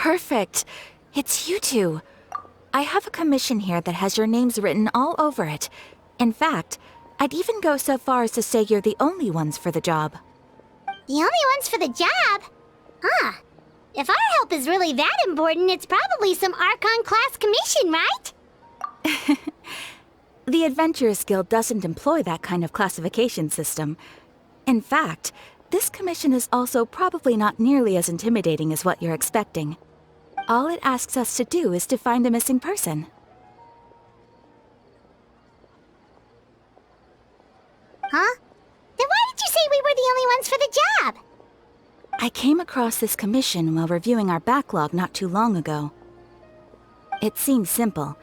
Perfect. It's you two. I have a commission here that has your names written all over it. In fact, I'd even go so far as to say you're the only ones for the job. The only ones for the job? Huh. If our help is really that important, it's probably some Archon class commission, right? The Adventurers Guild doesn't employ that kind of classification system. In fact, this commission is also probably not nearly as intimidating as what you're expecting. All it asks us to do is to find a missing person. Huh? Then why did you say we were the only ones for the job? I came across this commission while reviewing our backlog not too long ago. It seems simple,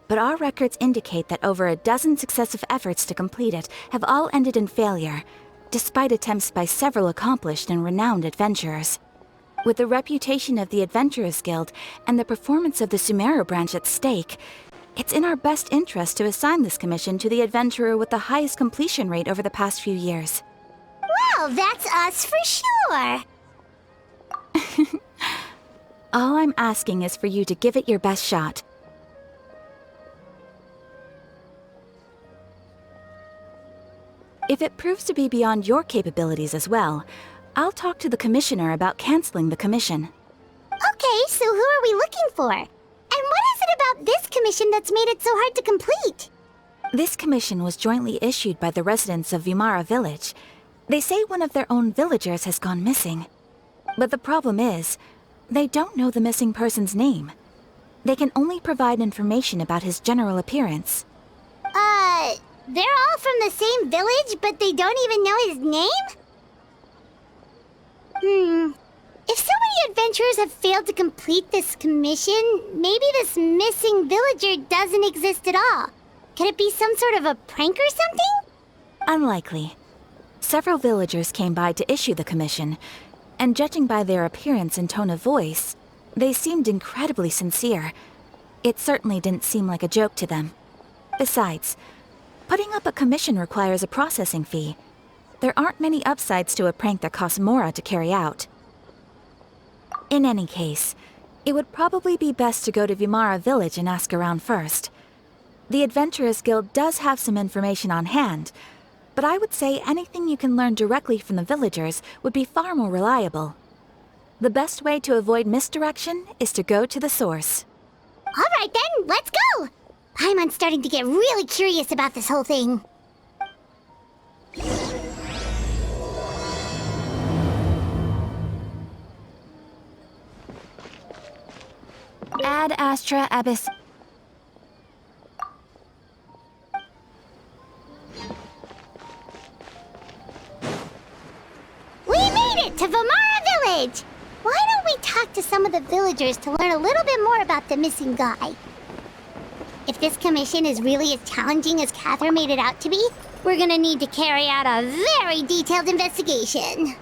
but our records indicate that over a dozen successive efforts to complete it have all ended in failure, despite attempts by several accomplished and renowned adventurers. With the reputation of the Adventurers Guild and the performance of the Sumeru branch at stake, it's in our best interest to assign this commission to the adventurer with the highest completion rate over the past few years. Well, that's us for sure. All I'm asking is for you to give it your best shot. If it proves to be beyond your capabilities as well, I'll talk to the commissioner about canceling the commission. Okay, so who are we looking for? And what is it about this commission that's made it so hard to complete? This commission was jointly issued by the residents of Vimara Village. They say one of their own villagers has gone missing. But the problem is, they don't know the missing person's name. They can only provide information about his general appearance. They're all from the same village, but they don't even know his name? If so many adventurers have failed to complete this commission, maybe this missing villager doesn't exist at all. Could it be some sort of a prank or something? Unlikely. Several villagers came by to issue the commission, and judging by their appearance and tone of voice, they seemed incredibly sincere. It certainly didn't seem like a joke to them. Besides, putting up a commission requires a processing fee. There aren't many upsides to a prank that costs Mora to carry out. In any case, it would probably be best to go to Vimara Village and ask around first. The Adventurers Guild does have some information on hand, but I would say anything you can learn directly from the villagers would be far more reliable. The best way to avoid misdirection is to go to the source. All right then, let's go! I'm starting to get really curious about this whole thing. Ad Astra Abyss. We made it to Vimara Village! Why don't we talk to some of the villagers to learn a little bit more about the missing guy? If this commission is really as challenging as Catherine made it out to be, we're gonna need to carry out a very detailed investigation.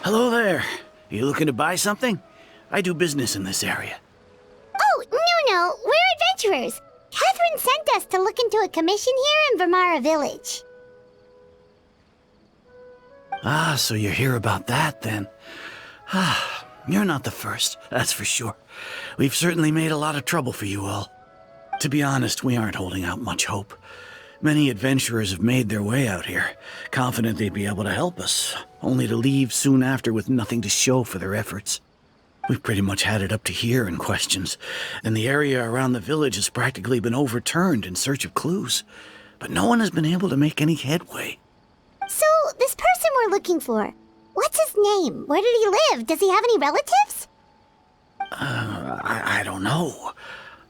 Hello there. You looking to buy something? I do business in this area. Oh, no, we're adventurers. Catherine sent us to look into a commission here in Vimara Village. Ah, so you're here about that then. Ah, you're not the first, that's for sure. We've certainly made a lot of trouble for you all. To be honest, we aren't holding out much hope. Many adventurers have made their way out here, confident they'd be able to help us, only to leave soon after with nothing to show for their efforts. We've pretty much had it up to here in questions, and the area around the village has practically been overturned in search of clues, but no one has been able to make any headway. So, this person we're looking for, what's his name? Where did he live? Does he have any relatives? I don't know.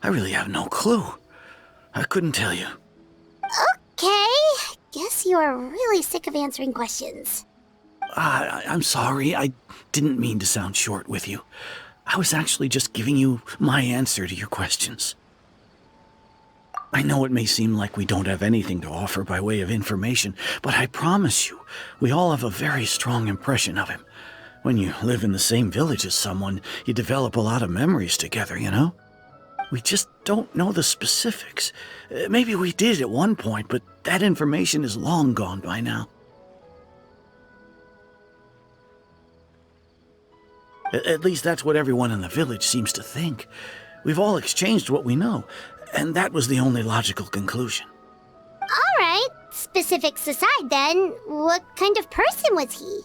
I really have no clue. I couldn't tell you. Okay, guess you are really sick of answering questions. I'm sorry, I didn't mean to sound short with you. I was actually just giving you my answer to your questions. I know it may seem like we don't have anything to offer by way of information, but I promise you, we all have a very strong impression of him. When you live in the same village as someone, you develop a lot of memories together, you know? We just don't know the specifics. Maybe we did at one point, but that information is long gone by now. At least that's what everyone in the village seems to think. We've all exchanged what we know, and that was the only logical conclusion. All right, specifics aside then, what kind of person was he?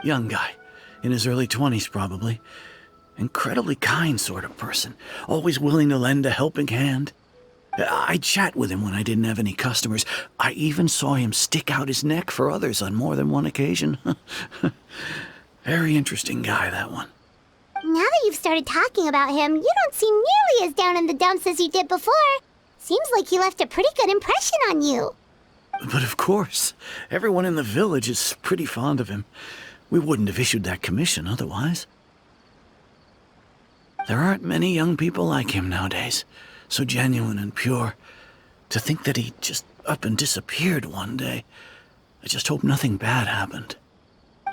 Young guy, in his early 20s probably. Incredibly kind sort of person, always willing to lend a helping hand. I'd chat with him when I didn't have any customers. I even saw him stick out his neck for others on more than one occasion. Very interesting guy, that one. Now that you've started talking about him, you don't seem nearly as down in the dumps as you did before. Seems like he left a pretty good impression on you. But of course, everyone in the village is pretty fond of him. We wouldn't have issued that commission otherwise. There aren't many young people like him nowadays, so genuine and pure. To think that he just up and disappeared one day. I just hope nothing bad happened.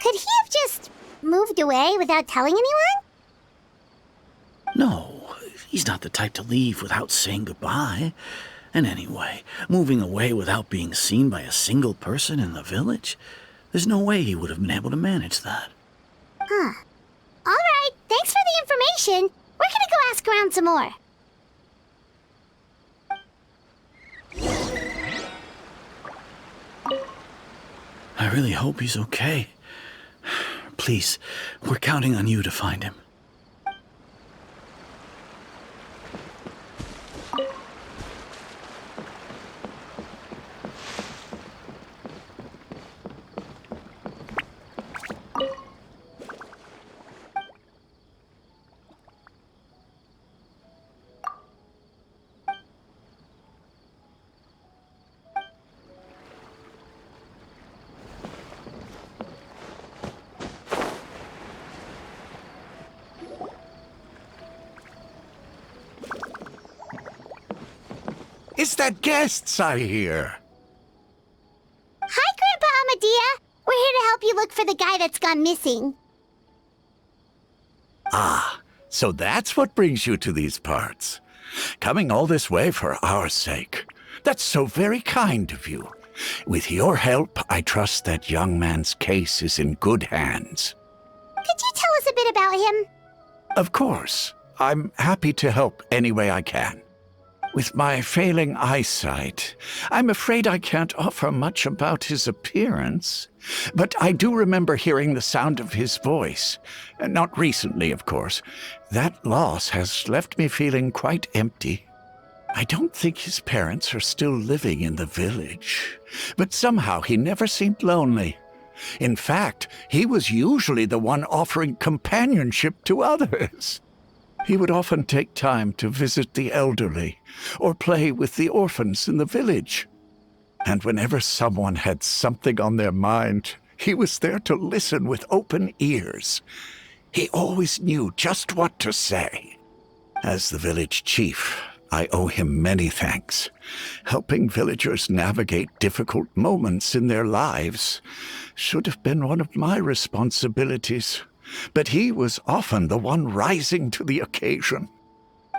Could he have just moved away without telling anyone? No, he's not the type to leave without saying goodbye. And anyway, moving away without being seen by a single person in the village? There's no way he would have been able to manage that. Huh. All right, thanks for the information. We're gonna go ask around some more. I really hope he's okay. Please, we're counting on you to find him. Is that guests I hear? Hi, Grandpa Amadea. We're here to help you look for the guy that's gone missing. Ah, so that's what brings you to these parts. Coming all this way for our sake. That's so very kind of you. With your help, I trust that young man's case is in good hands. Could you tell us a bit about him? Of course. I'm happy to help any way I can. With my failing eyesight, I'm afraid I can't offer much about his appearance. But I do remember hearing the sound of his voice. Not recently, of course. That loss has left me feeling quite empty. I don't think his parents are still living in the village. But somehow he never seemed lonely. In fact, he was usually the one offering companionship to others. He would often take time to visit the elderly or play with the orphans in the village. And whenever someone had something on their mind, he was there to listen with open ears. He always knew just what to say. As the village chief, I owe him many thanks. Helping villagers navigate difficult moments in their lives should have been one of my responsibilities. But he was often the one rising to the occasion.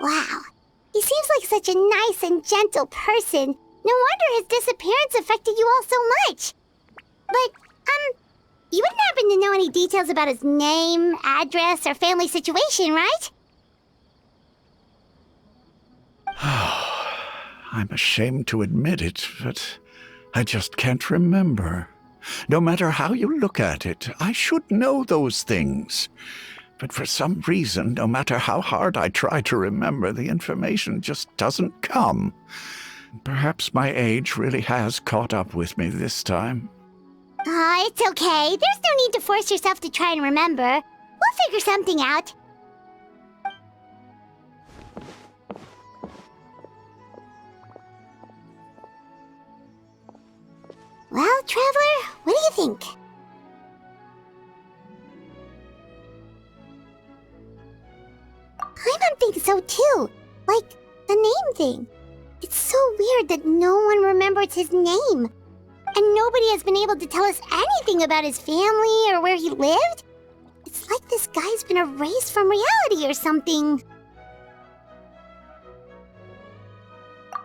Wow. He seems like such a nice and gentle person. No wonder his disappearance affected you all so much. But, you wouldn't happen to know any details about his name, address, or family situation, right? I'm ashamed to admit it, but I just can't remember. No matter how you look at it, I should know those things. But for some reason, no matter how hard I try to remember, the information just doesn't come. Perhaps my age really has caught up with me this time. It's okay. There's no need to force yourself to try and remember. We'll figure something out. Well, Traveler, what do you think? I don't think so, too. Like, the name thing. It's so weird that no one remembers his name. And nobody has been able to tell us anything about his family or where he lived. It's like this guy's been erased from reality or something.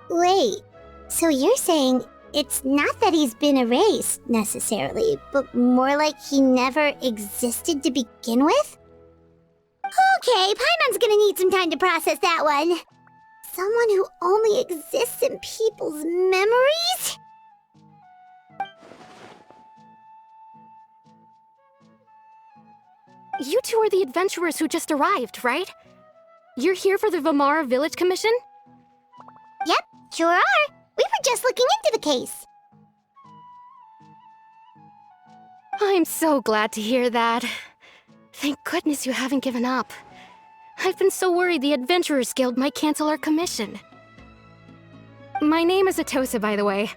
Wait, so you're saying it's not that he's been erased, necessarily, but more like he never existed to begin with? Okay, Paimon's gonna need some time to process that one. Someone who only exists in people's memories? You two are the adventurers who just arrived, right? You're here for the Vamara Village Commission? Yep, sure are. We were just looking into the case. I'm so glad to hear that. Thank goodness you haven't given up. I've been so worried the Adventurers Guild might cancel our commission. My name is Atosa, by the way.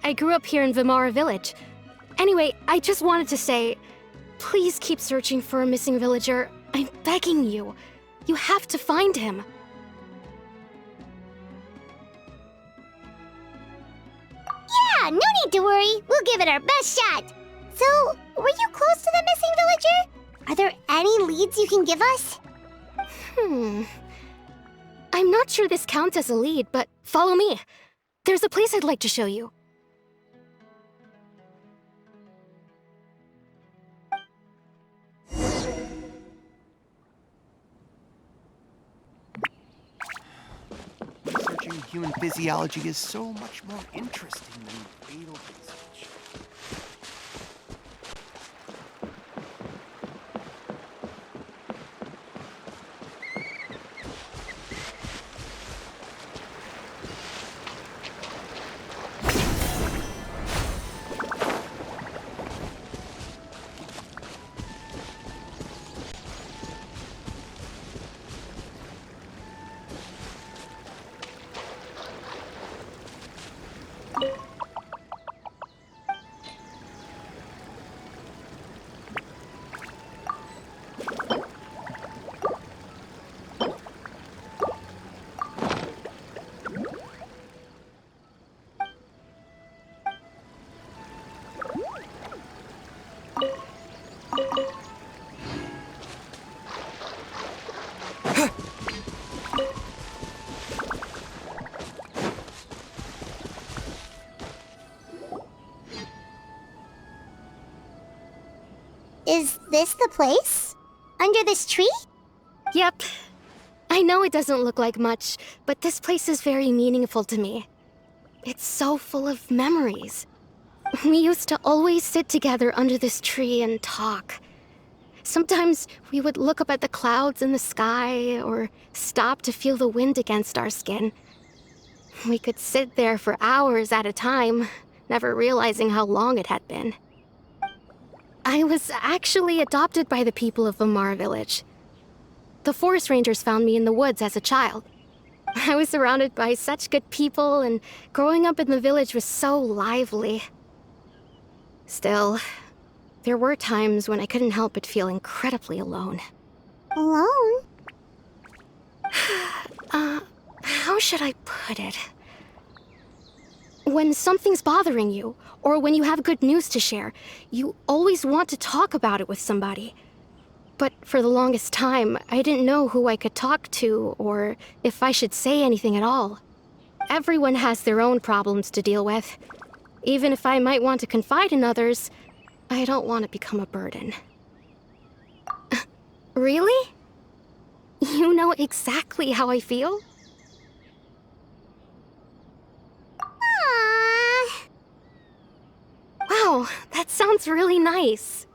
I grew up here in Vamara Village. Anyway, I just wanted to say, please keep searching for a missing villager. I'm begging you. You have to find him. Yeah, no need to worry. We'll give it our best shot. So, were you close to the missing villager? Are there any leads you can give us? I'm not sure this counts as a lead, but follow me. There's a place I'd like to show you. Researching human physiology is so much more interesting than fatal research. Is this the place? Under this tree? Yep. I know it doesn't look like much, but this place is very meaningful to me. It's so full of memories. We used to always sit together under this tree and talk. Sometimes we would look up at the clouds in the sky, or stop to feel the wind against our skin. We could sit there for hours at a time, never realizing how long it had been. I was actually adopted by the people of Vamara Village. The forest rangers found me in the woods as a child. I was surrounded by such good people, and growing up in the village was so lively. Still, there were times when I couldn't help but feel incredibly alone. Alone? How should I put it? When something's bothering you, or when you have good news to share, you always want to talk about it with somebody. But for the longest time, I didn't know who I could talk to, or if I should say anything at all. Everyone has their own problems to deal with. Even if I might want to confide in others, I don't want to become a burden. Really? You know exactly how I feel? Aww. Wow, that sounds really nice.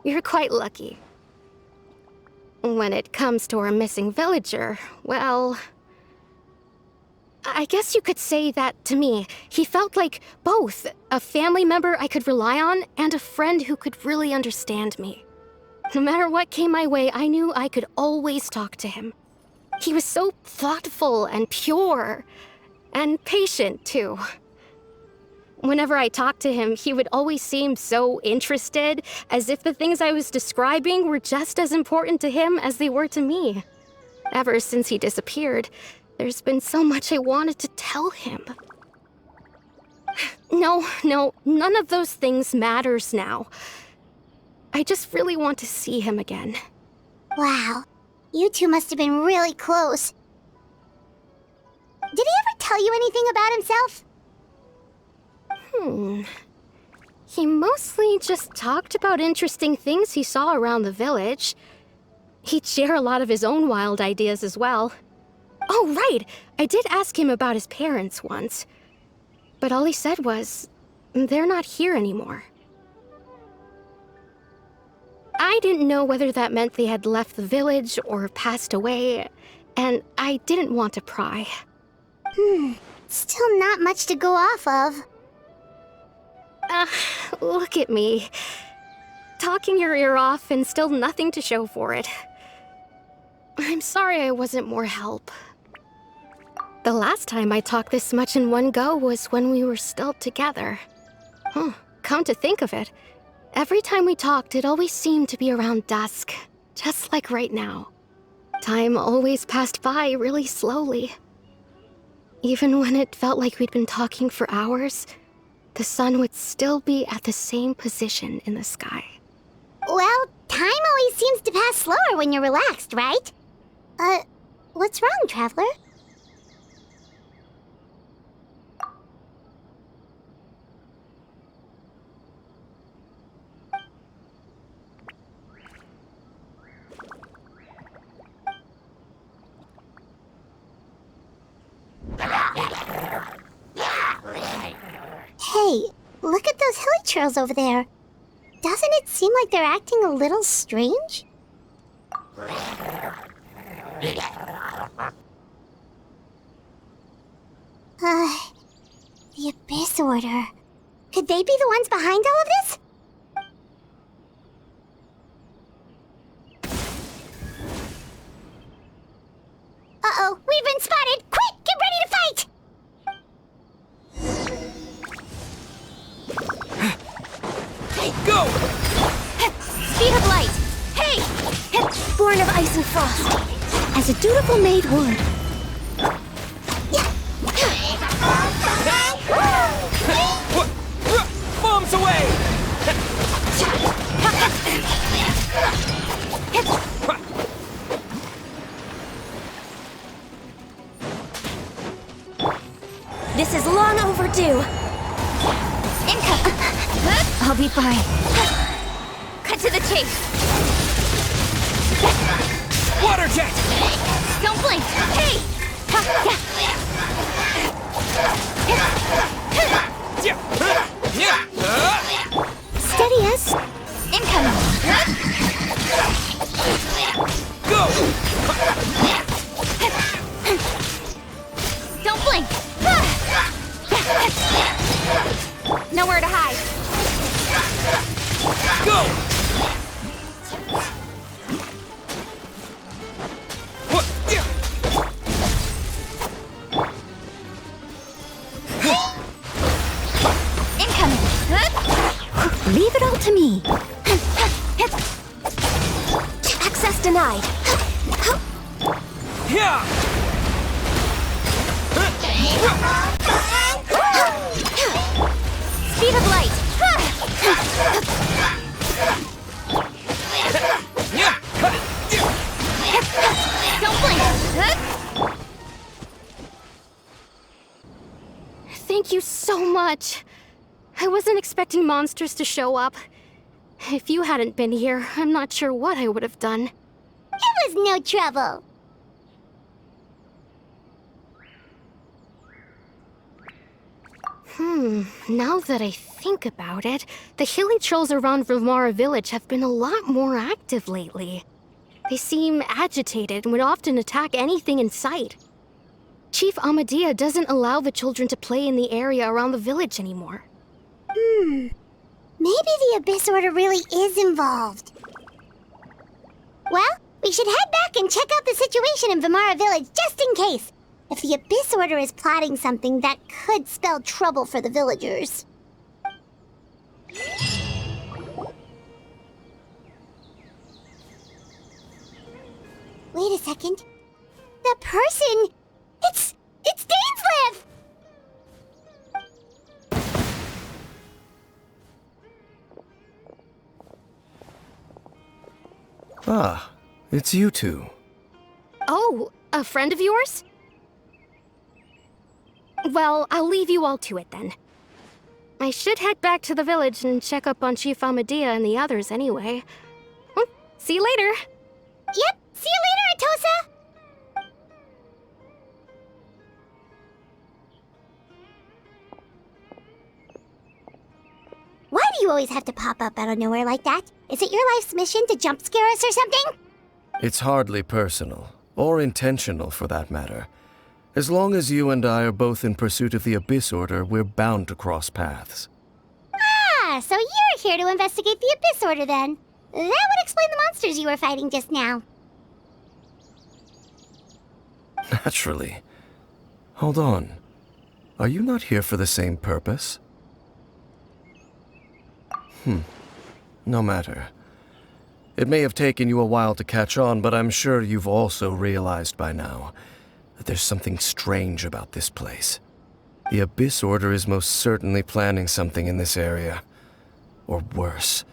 You're quite lucky. When it comes to our missing villager, well, I guess you could say that to me. He felt like both a family member I could rely on and a friend who could really understand me. No matter what came my way, I knew I could always talk to him. He was so thoughtful and pure, and patient too. Whenever I talked to him, he would always seem so interested, as if the things I was describing were just as important to him as they were to me. Ever since he disappeared, there's been so much I wanted to tell him. No, none of those things matters now. I just really want to see him again. Wow, you two must have been really close. Did he ever tell you anything about himself? He mostly just talked about interesting things he saw around the village. He'd share a lot of his own wild ideas as well. Oh, right! I did ask him about his parents once. But all he said was, they're not here anymore. I didn't know whether that meant they had left the village or passed away, and I didn't want to pry. Still not much to go off of. Look at me. Talking your ear off and still nothing to show for it. I'm sorry I wasn't more help. The last time I talked this much in one go was when we were still together. Come to think of it, every time we talked, it always seemed to be around dusk, just like right now. Time always passed by really slowly. Even when it felt like we'd been talking for hours, the sun would still be at the same position in the sky. Well, time always seems to pass slower when you're relaxed, right? What's wrong, Traveler? Hey, look at those hilly trails over there. Doesn't it seem like they're acting a little strange? The Abyss Order. Could they be the ones behind all of this? Uh-oh, we've been spotted! Quick, get ready to fight! Go! Speed of light! Hey! Born of ice and frost, as a dutiful maid would. Bombs away! This is long overdue. I'll be fine. Cut to the chase. Water jet! Don't blink. Hey! Steady us. Incoming. Go! Don't blink. Nowhere to hide. Go! Incoming. Leave it all to me. Access denied. Yeah! Speed of light. Don't blink. Thank you so much. I wasn't expecting monsters to show up. If you hadn't been here, I'm not sure what I would have done. It was no trouble. Now that I think about it, the hilly trolls around Vimara village have been a lot more active lately. They seem agitated and would often attack anything in sight. Chief Amadea doesn't allow the children to play in the area around the village anymore. Maybe the Abyss Order really is involved. Well, we should head back and check out the situation in Vimara village just in case. If the Abyss Order is plotting something that could spell trouble for the villagers. Wait a second. The person... It's Dainsleif! Ah, it's you two. Oh, a friend of yours? Well, I'll leave you all to it then. I should head back to the village and check up on Chief Amadea and the others anyway. See you later. Yep, see you later, Atosa! Why do you always have to pop up out of nowhere like that? Is it your life's mission to jump scare us or something? It's hardly personal, or intentional for that matter. As long as you and I are both in pursuit of the Abyss Order, we're bound to cross paths. Ah, so you're here to investigate the Abyss Order then. That would explain the monsters you were fighting just now. Naturally. Hold on. Are you not here for the same purpose? No matter. It may have taken you a while to catch on, but I'm sure you've also realized by now that there's something strange about this place. The Abyss Order is most certainly planning something in this area. Or worse,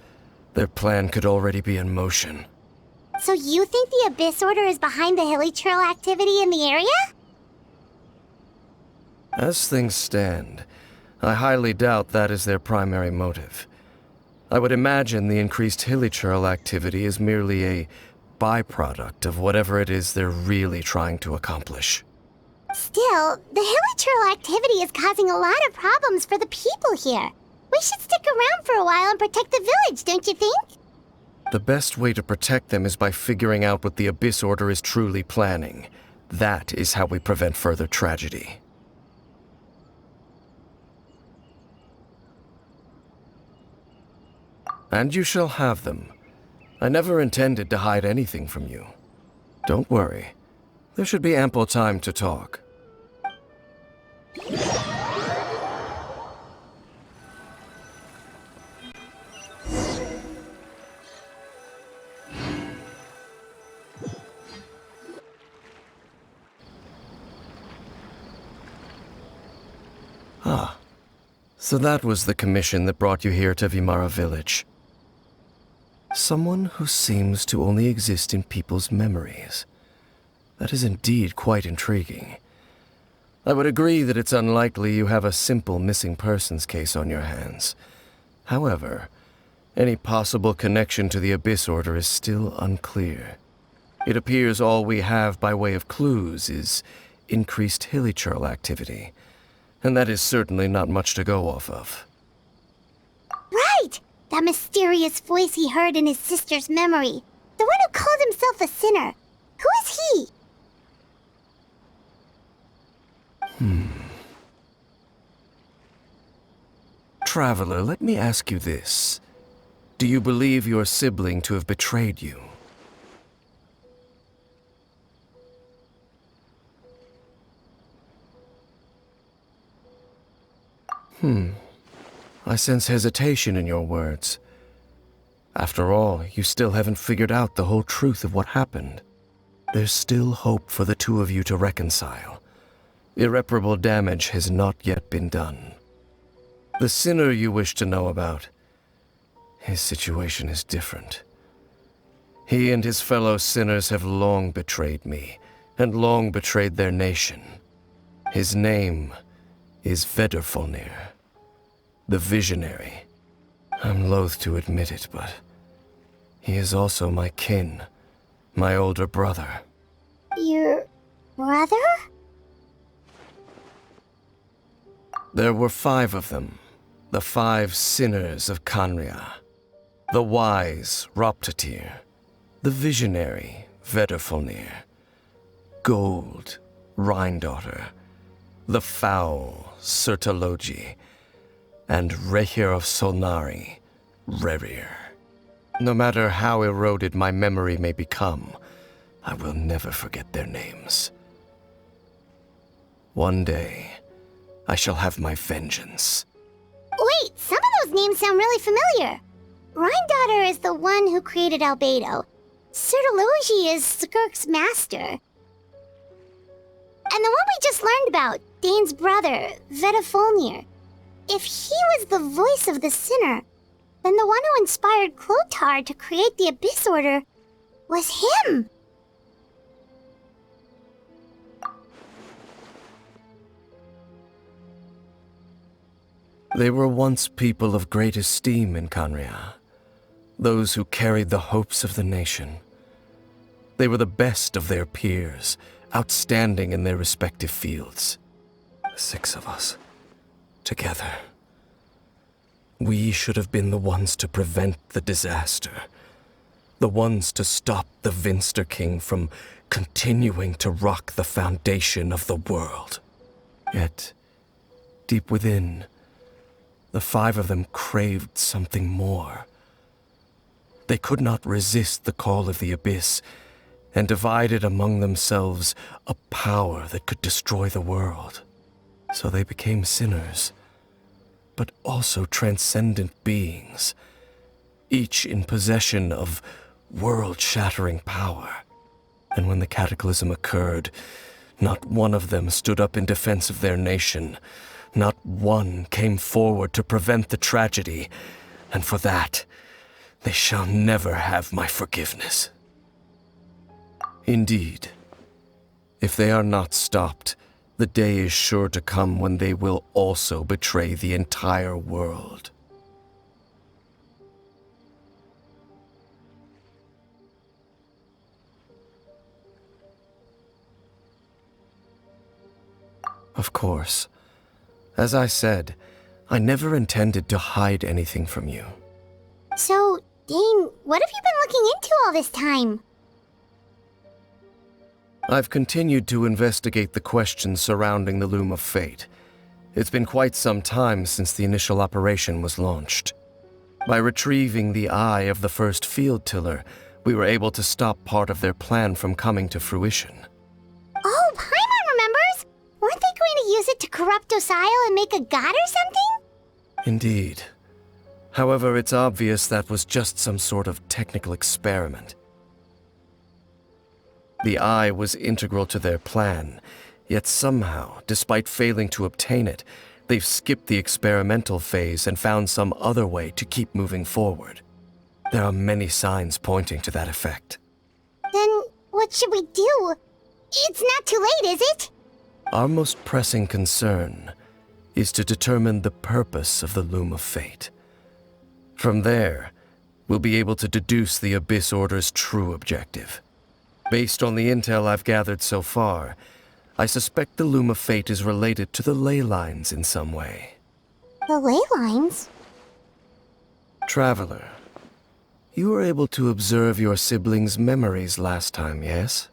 their plan could already be in motion. So you think the Abyss Order is behind the hilly trail activity in the area? As things stand, I highly doubt that is their primary motive. I would imagine the increased hilly trail activity is merely a byproduct of whatever it is they're really trying to accomplish. Still, the hilly trail activity is causing a lot of problems for the people here. We should stick around for a while and protect the village, don't you think? The best way to protect them is by figuring out what the Abyss Order is truly planning. That is how we prevent further tragedy. And you shall have them. I never intended to hide anything from you. Don't worry. There should be ample time to talk. Ah, so that was the commission that brought you here to Vimara Village. Someone who seems to only exist in people's memories. That is indeed quite intriguing. I would agree that it's unlikely you have a simple missing persons case on your hands. However, any possible connection to the Abyss Order is still unclear. It appears all we have by way of clues is increased hilly trail activity, and that is certainly not much to go off of. Right! That mysterious voice he heard in his sister's memory. The one who called himself a sinner. Who is he? Traveler, let me ask you this. Do you believe your sibling to have betrayed you? I sense hesitation in your words. After all, you still haven't figured out the whole truth of what happened. There's still hope for the two of you to reconcile. Irreparable damage has not yet been done. The sinner you wish to know about, his situation is different. He and his fellow sinners have long betrayed me, and long betrayed their nation. His name is Vedrfolnir, the Visionary. I'm loath to admit it, but he is also my kin, my older brother. Your brother? There were 5 of them, the 5 sinners of Kanria. The wise, Roptatir. The visionary, Vedrfolnir. Gold, Rhindaughter. The foul, Sertologi. And Rehir of Solnari, Rerir. No matter how eroded my memory may become, I will never forget their names. One day, I shall have my vengeance. Wait, some of those names sound really familiar. Rhindaughter is the one who created Albedo. Sertologi is Skirk's master. and the one we just learned about, Dane's brother, Vetafolnir. If he was the voice of the sinner, then the one who inspired Clothar to create the Abyss Order was him. They were once people of great esteem in Khaenri'ah, those who carried the hopes of the nation. They were the best of their peers, outstanding in their respective fields. 6 of us, together. We should have been the ones to prevent the disaster, the ones to stop the Vinster King from continuing to rock the foundation of the world. Yet, deep within, the 5 of them craved something more. They could not resist the call of the Abyss, and divided among themselves a power that could destroy the world. So they became sinners, but also transcendent beings, each in possession of world-shattering power. And when the cataclysm occurred, not one of them stood up in defense of their nation. Not one came forward to prevent the tragedy, and for that, they shall never have my forgiveness. Indeed, if they are not stopped, the day is sure to come when they will also betray the entire world. Of course, as I said, I never intended to hide anything from you. So, Dane, what have you been looking into all this time? I've continued to investigate the questions surrounding the Loom of Fate. It's been quite some time since the initial operation was launched. By retrieving the eye of the first field tiller, we were able to stop part of their plan from coming to fruition. Oh, Paimon remembers! Weren't they going to use it to corrupt Osial and make a god or something? Indeed. However, it's obvious that was just some sort of technical experiment. The eye was integral to their plan, yet somehow, despite failing to obtain it, they've skipped the experimental phase and found some other way to keep moving forward. There are many signs pointing to that effect. Then, what should we do? It's not too late, is it? Our most pressing concern is to determine the purpose of the Loom of Fate. From there, we'll be able to deduce the Abyss Order's true objective. Based on the intel I've gathered so far, I suspect the Loom of Fate is related to the ley lines in some way. The ley lines? Traveler, you were able to observe your siblings' memories last time, yes?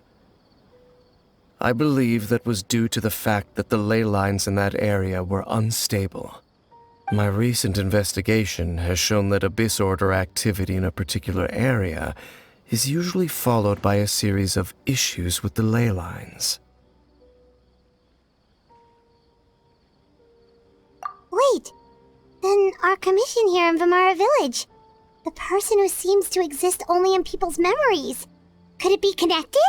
I believe that was due to the fact that the ley lines in that area were unstable. My recent investigation has shown that Abyss Order activity in a particular area is usually followed by a series of issues with the ley lines. Wait, then our commission here in Vimara Village, the person who seems to exist only in people's memories, could it be connected?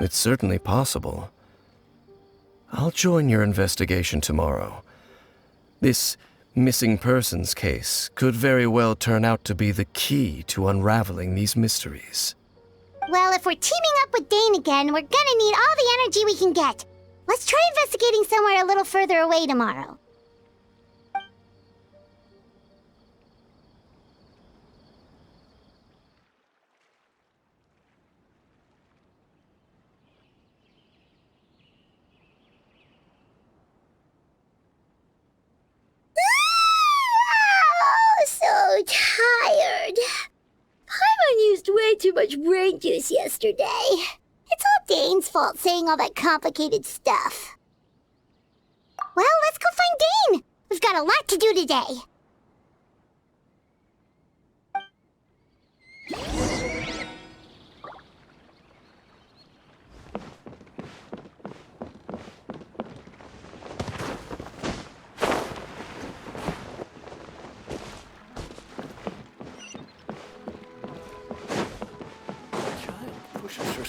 It's certainly possible. I'll join your investigation tomorrow. This missing persons case could very well turn out to be the key to unraveling these mysteries. Well, if we're teaming up with Dane again, we're gonna need all the energy we can get. Let's try investigating somewhere a little further away tomorrow. So tired. Paimon used way too much brain juice yesterday. It's all Dane's fault saying all that complicated stuff. Well, let's go find Dane. We've got a lot to do today.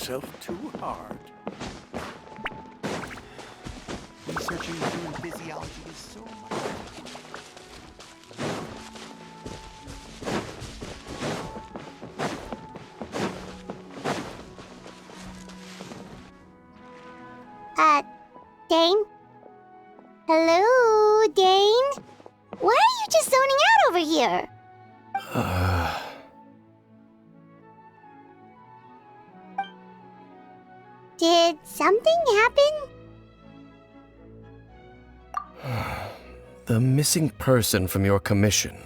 yourself too hard. Researching human physiology is so much. Dane? Hello, Dane? Why are you just zoning out over here? Did something happen? The missing person from your commission.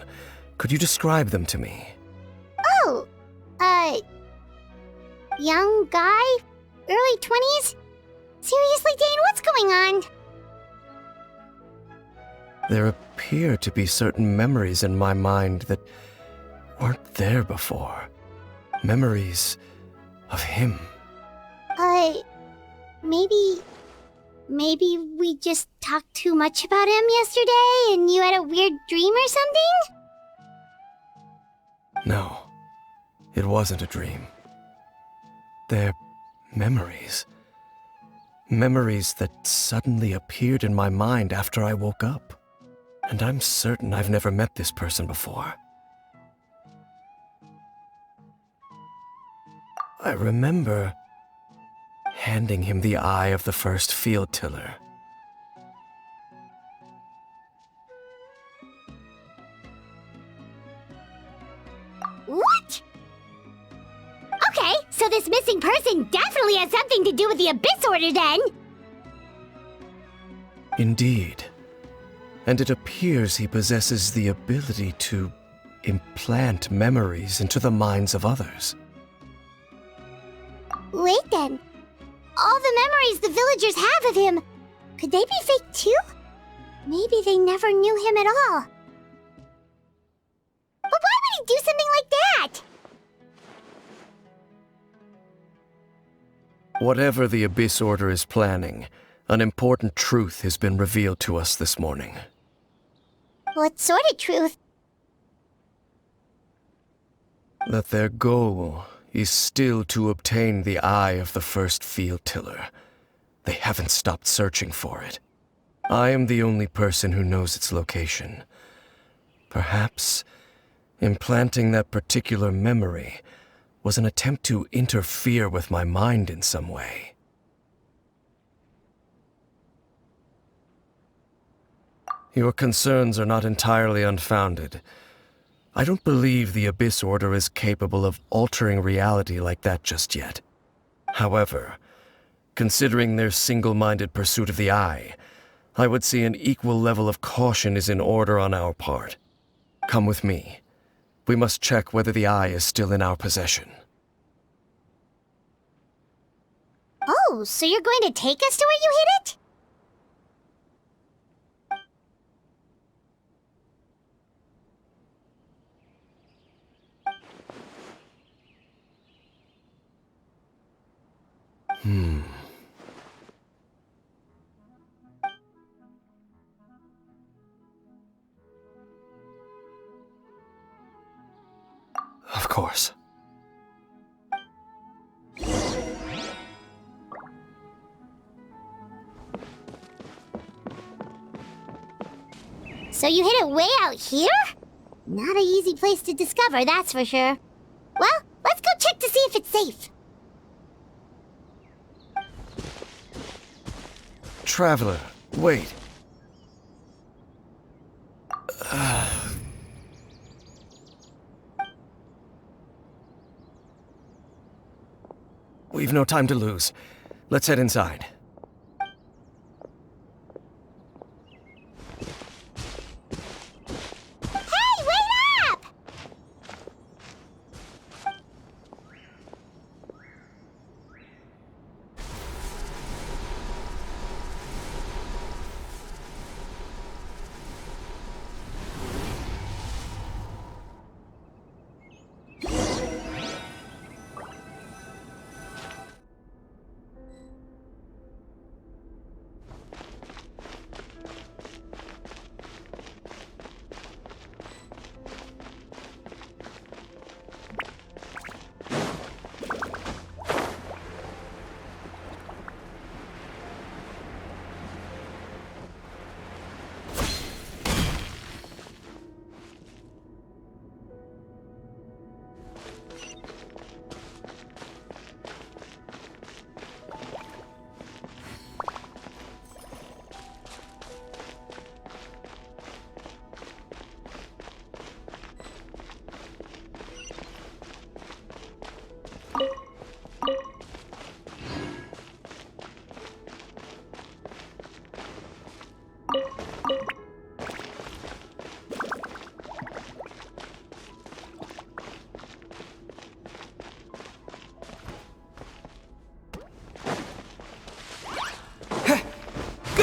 Could you describe them to me? Oh, young guy? Early 20s? Seriously, Dane, what's going on? There appear to be certain memories in my mind that weren't there before. Memories of him. Maybe we just talked too much about him yesterday and you had a weird dream or something? No, it wasn't a dream. They're memories. Memories that suddenly appeared in my mind after I woke up. And I'm certain I've never met this person before. I remember handing him the eye of the first field tiller. What? Okay, so this missing person definitely has something to do with the Abyss Order then! Indeed. And it appears he possesses the ability to implant memories into the minds of others. Wait then. All the memories the villagers have of him, could they be fake too? Maybe they never knew him at all. But why would he do something like that? Whatever the Abyss Order is planning, an important truth has been revealed to us this morning. What sort of truth? That their goal is still to obtain the eye of the first field tiller. They haven't stopped searching for it. I am the only person who knows its location. Perhaps implanting that particular memory was an attempt to interfere with my mind in some way. Your concerns are not entirely unfounded. I don't believe the Abyss Order is capable of altering reality like that just yet. However, considering their single-minded pursuit of the Eye, I would say an equal level of caution is in order on our part. Come with me. We must check whether the Eye is still in our possession. Oh, so you're going to take us to where you hid it? Of course. So you hid it way out here? Not an easy place to discover, that's for sure. Well, let's go check to see if it's safe. Traveler, wait. We've no time to lose. Let's head inside. Hey, wait up!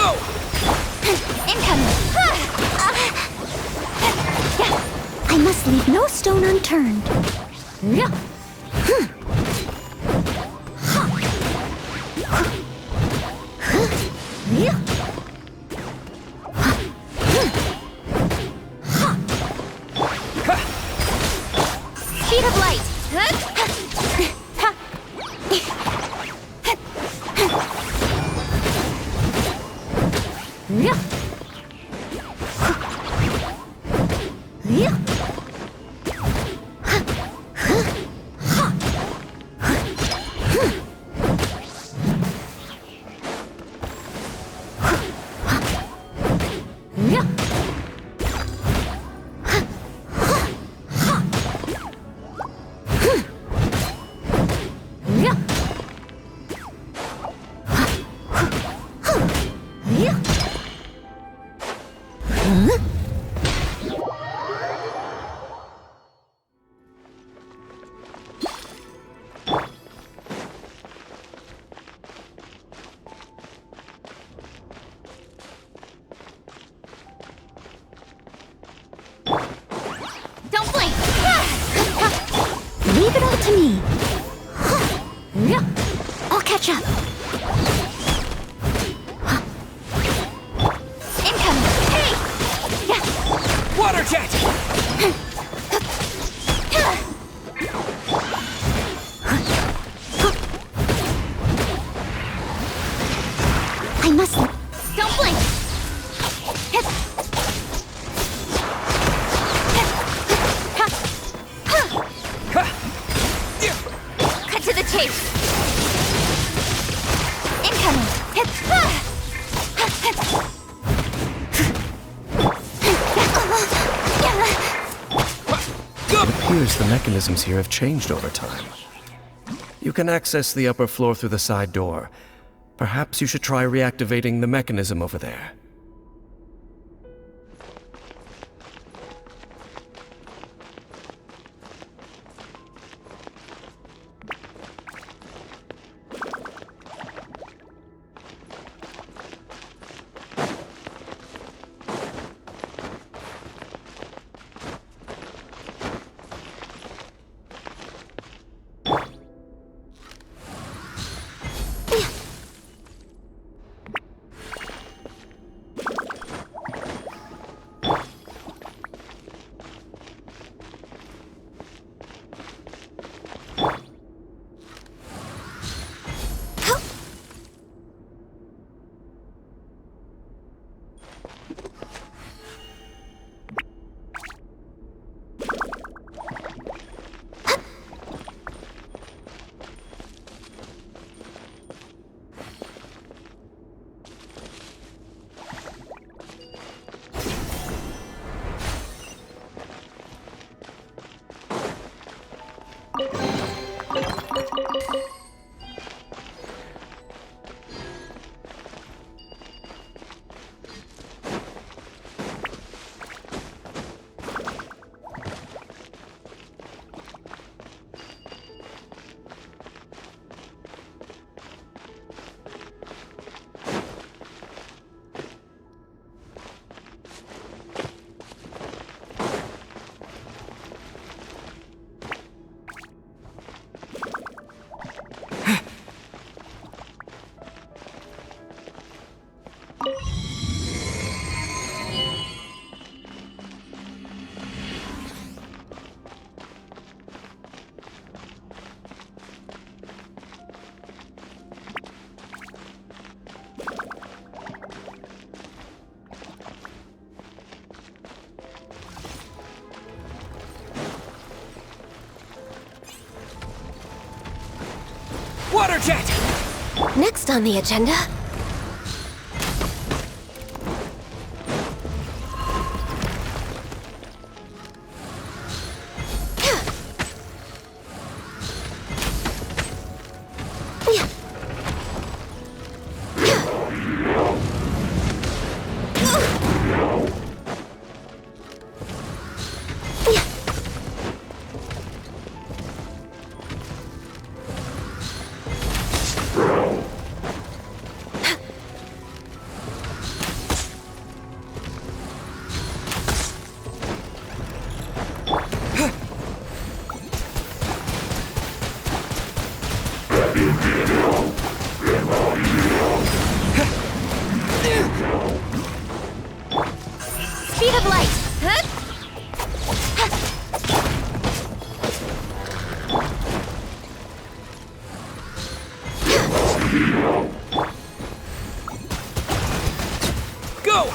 Go! Incoming! I must leave no stone unturned. Speed of light! Don't blink! Leave it all to me. I'll catch up. Incoming! Hey! Water jet! I must... Don't blink! Cut to the chase! Incoming! It appears the mechanisms here have changed over time. You can access the upper floor through the side door. Perhaps you should try reactivating the mechanism over there. Water jet! Next on the agenda... Go!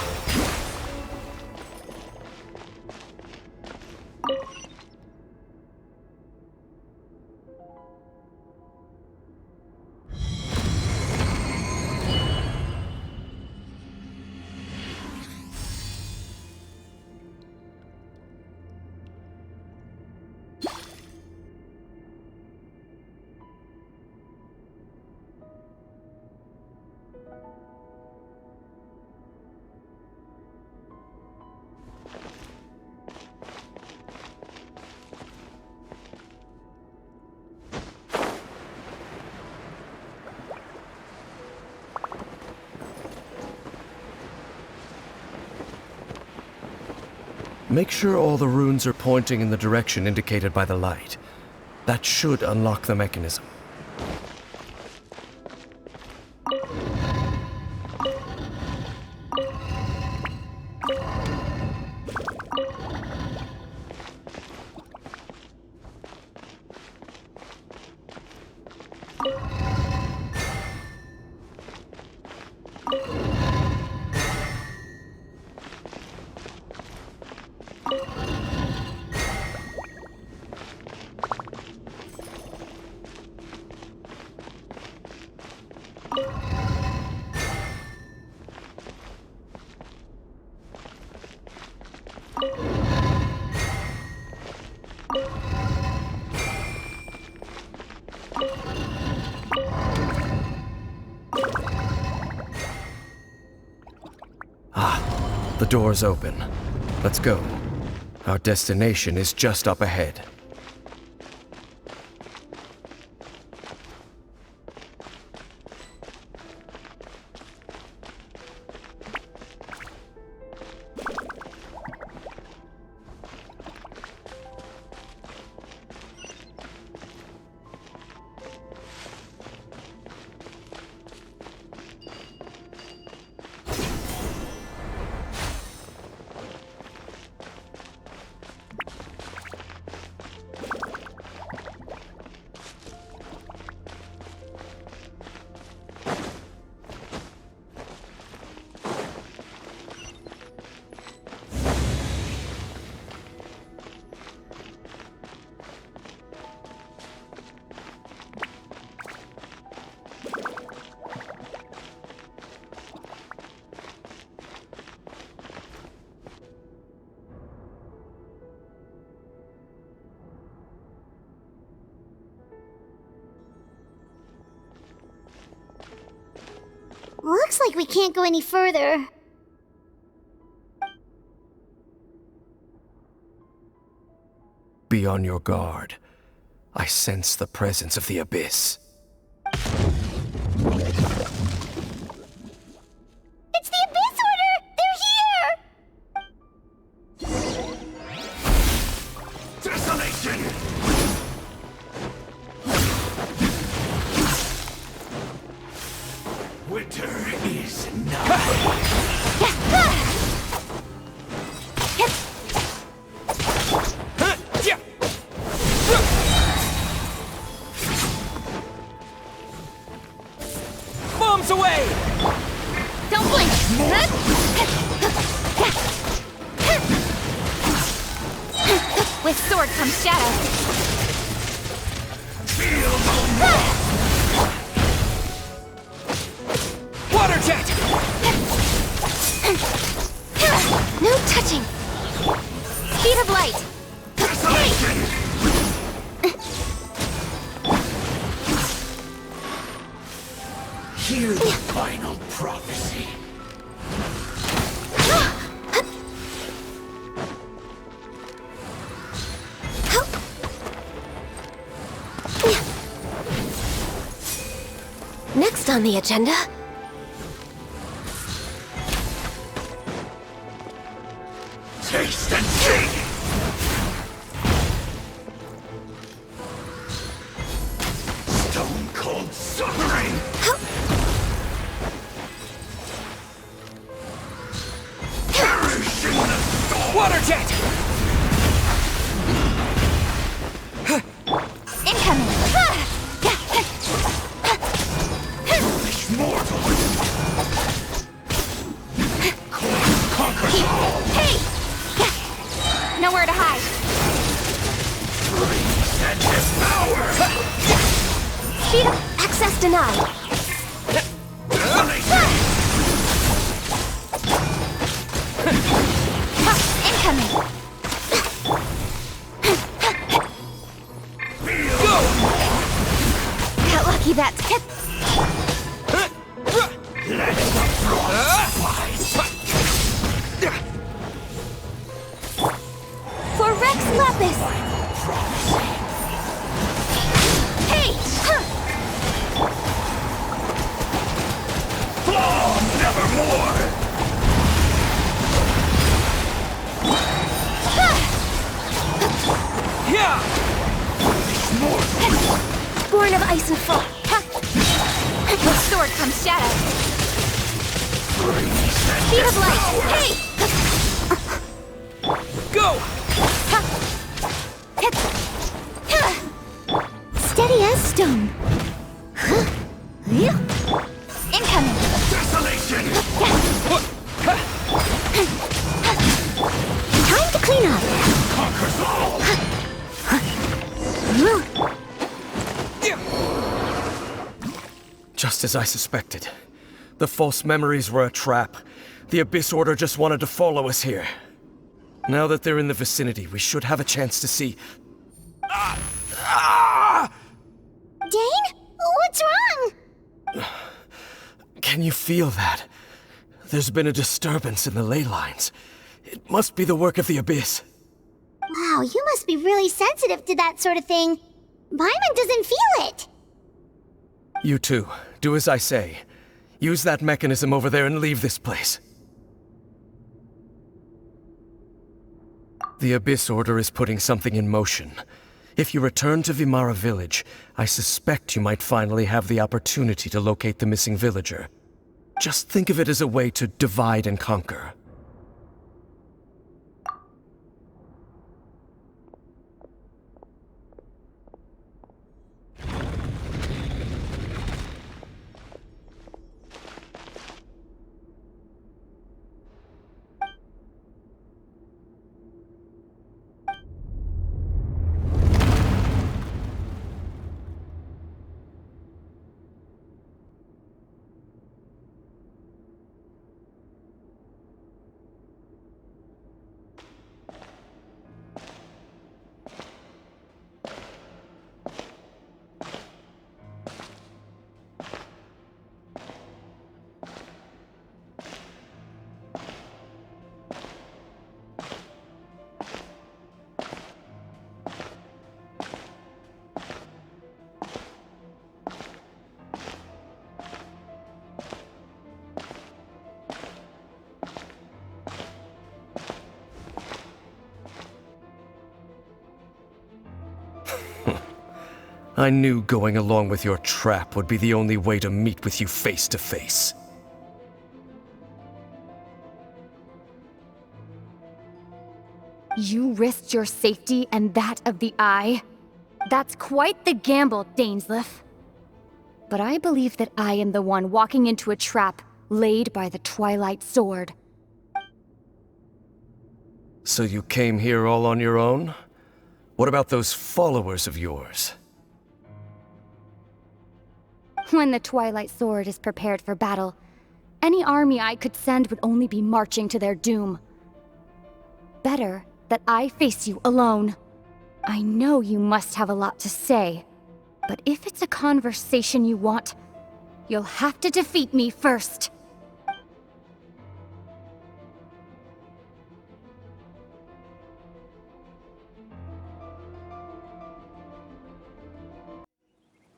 Make sure all the runes are pointing in the direction indicated by the light. That should unlock the mechanism. The door's open. Let's go. Our destination is just up ahead. Looks like we can't go any further. Be on your guard. I sense the presence of the abyss. It's the Abyss Order! They're here! Desolation! Winter is nigh. Bombs away! Don't blink! With sword comes shadow. Water jet! No touching! Speed of light. Hear the final prophecy. Next on the agenda, Taste and see! Stone cold suffering! Perish in the storm! Water jet! Incoming. Foolish mortals! denied. Incoming! Got lucky that tip. For Rex Lapis! Hey! Nevermore! Yeah! Born of ice and frost. With sword comes shadow. Speed of light. Hey! Go! Steady as stone. Incoming! Desolation! Time to clean up. Conquers all! Just as I suspected. The false memories were a trap. The Abyss Order just wanted to follow us here. Now that they're in the vicinity, we should have a chance to see... Dane? What's wrong? Can you feel that? There's been a disturbance in the ley lines. It must be the work of the Abyss. Wow, you must be really sensitive to that sort of thing. Paimon doesn't feel it. You too. Do as I say. Use that mechanism over there and leave this place. The Abyss Order is putting something in motion. If you return to Vimara Village, I suspect you might finally have the opportunity to locate the missing villager. Just think of it as a way to divide and conquer. I knew going along with your trap would be the only way to meet with you face to face. You risked your safety and that of the Eye? That's quite the gamble, Dainsleif. But I believe that I am the one walking into a trap laid by the Twilight Sword. So you came here all on your own? What about those followers of yours? When the Twilight Sword is prepared for battle, any army I could send would only be marching to their doom. Better that I face you alone. I know you must have a lot to say, but if it's a conversation you want, you'll have to defeat me first.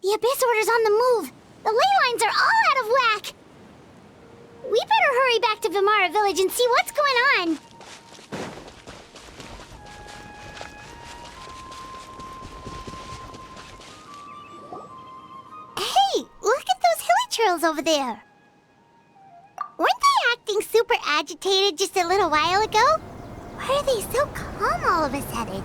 The Abyss Order's on the move. The ley lines are all out of whack. We better hurry back to Vimara Village and see what's going on. Hey, look at those hilly trails over there. Weren't they acting super agitated just a little while ago? Why are they so calm all of a sudden?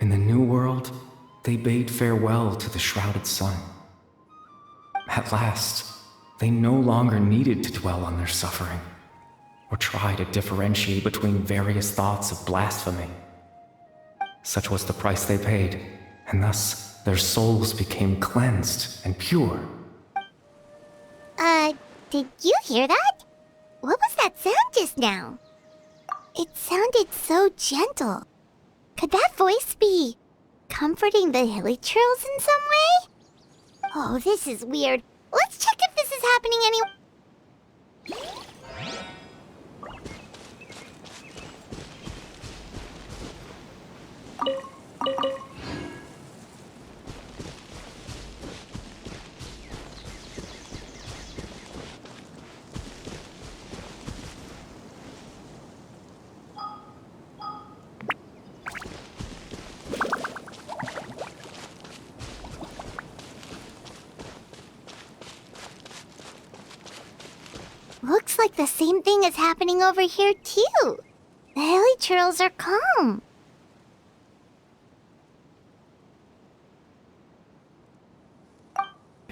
In the New World, they bade farewell to the shrouded sun. At last, they no longer needed to dwell on their suffering. or try to differentiate between various thoughts of blasphemy. Such was the price they paid, and thus their souls became cleansed and pure. Did you hear that? What was that sound just now? It sounded so gentle. Could that voice be comforting the hilichurls in some way? Oh, this is weird. Let's check if this is happening anyway. Looks like the same thing is happening over here, too. The hilichurls are calm.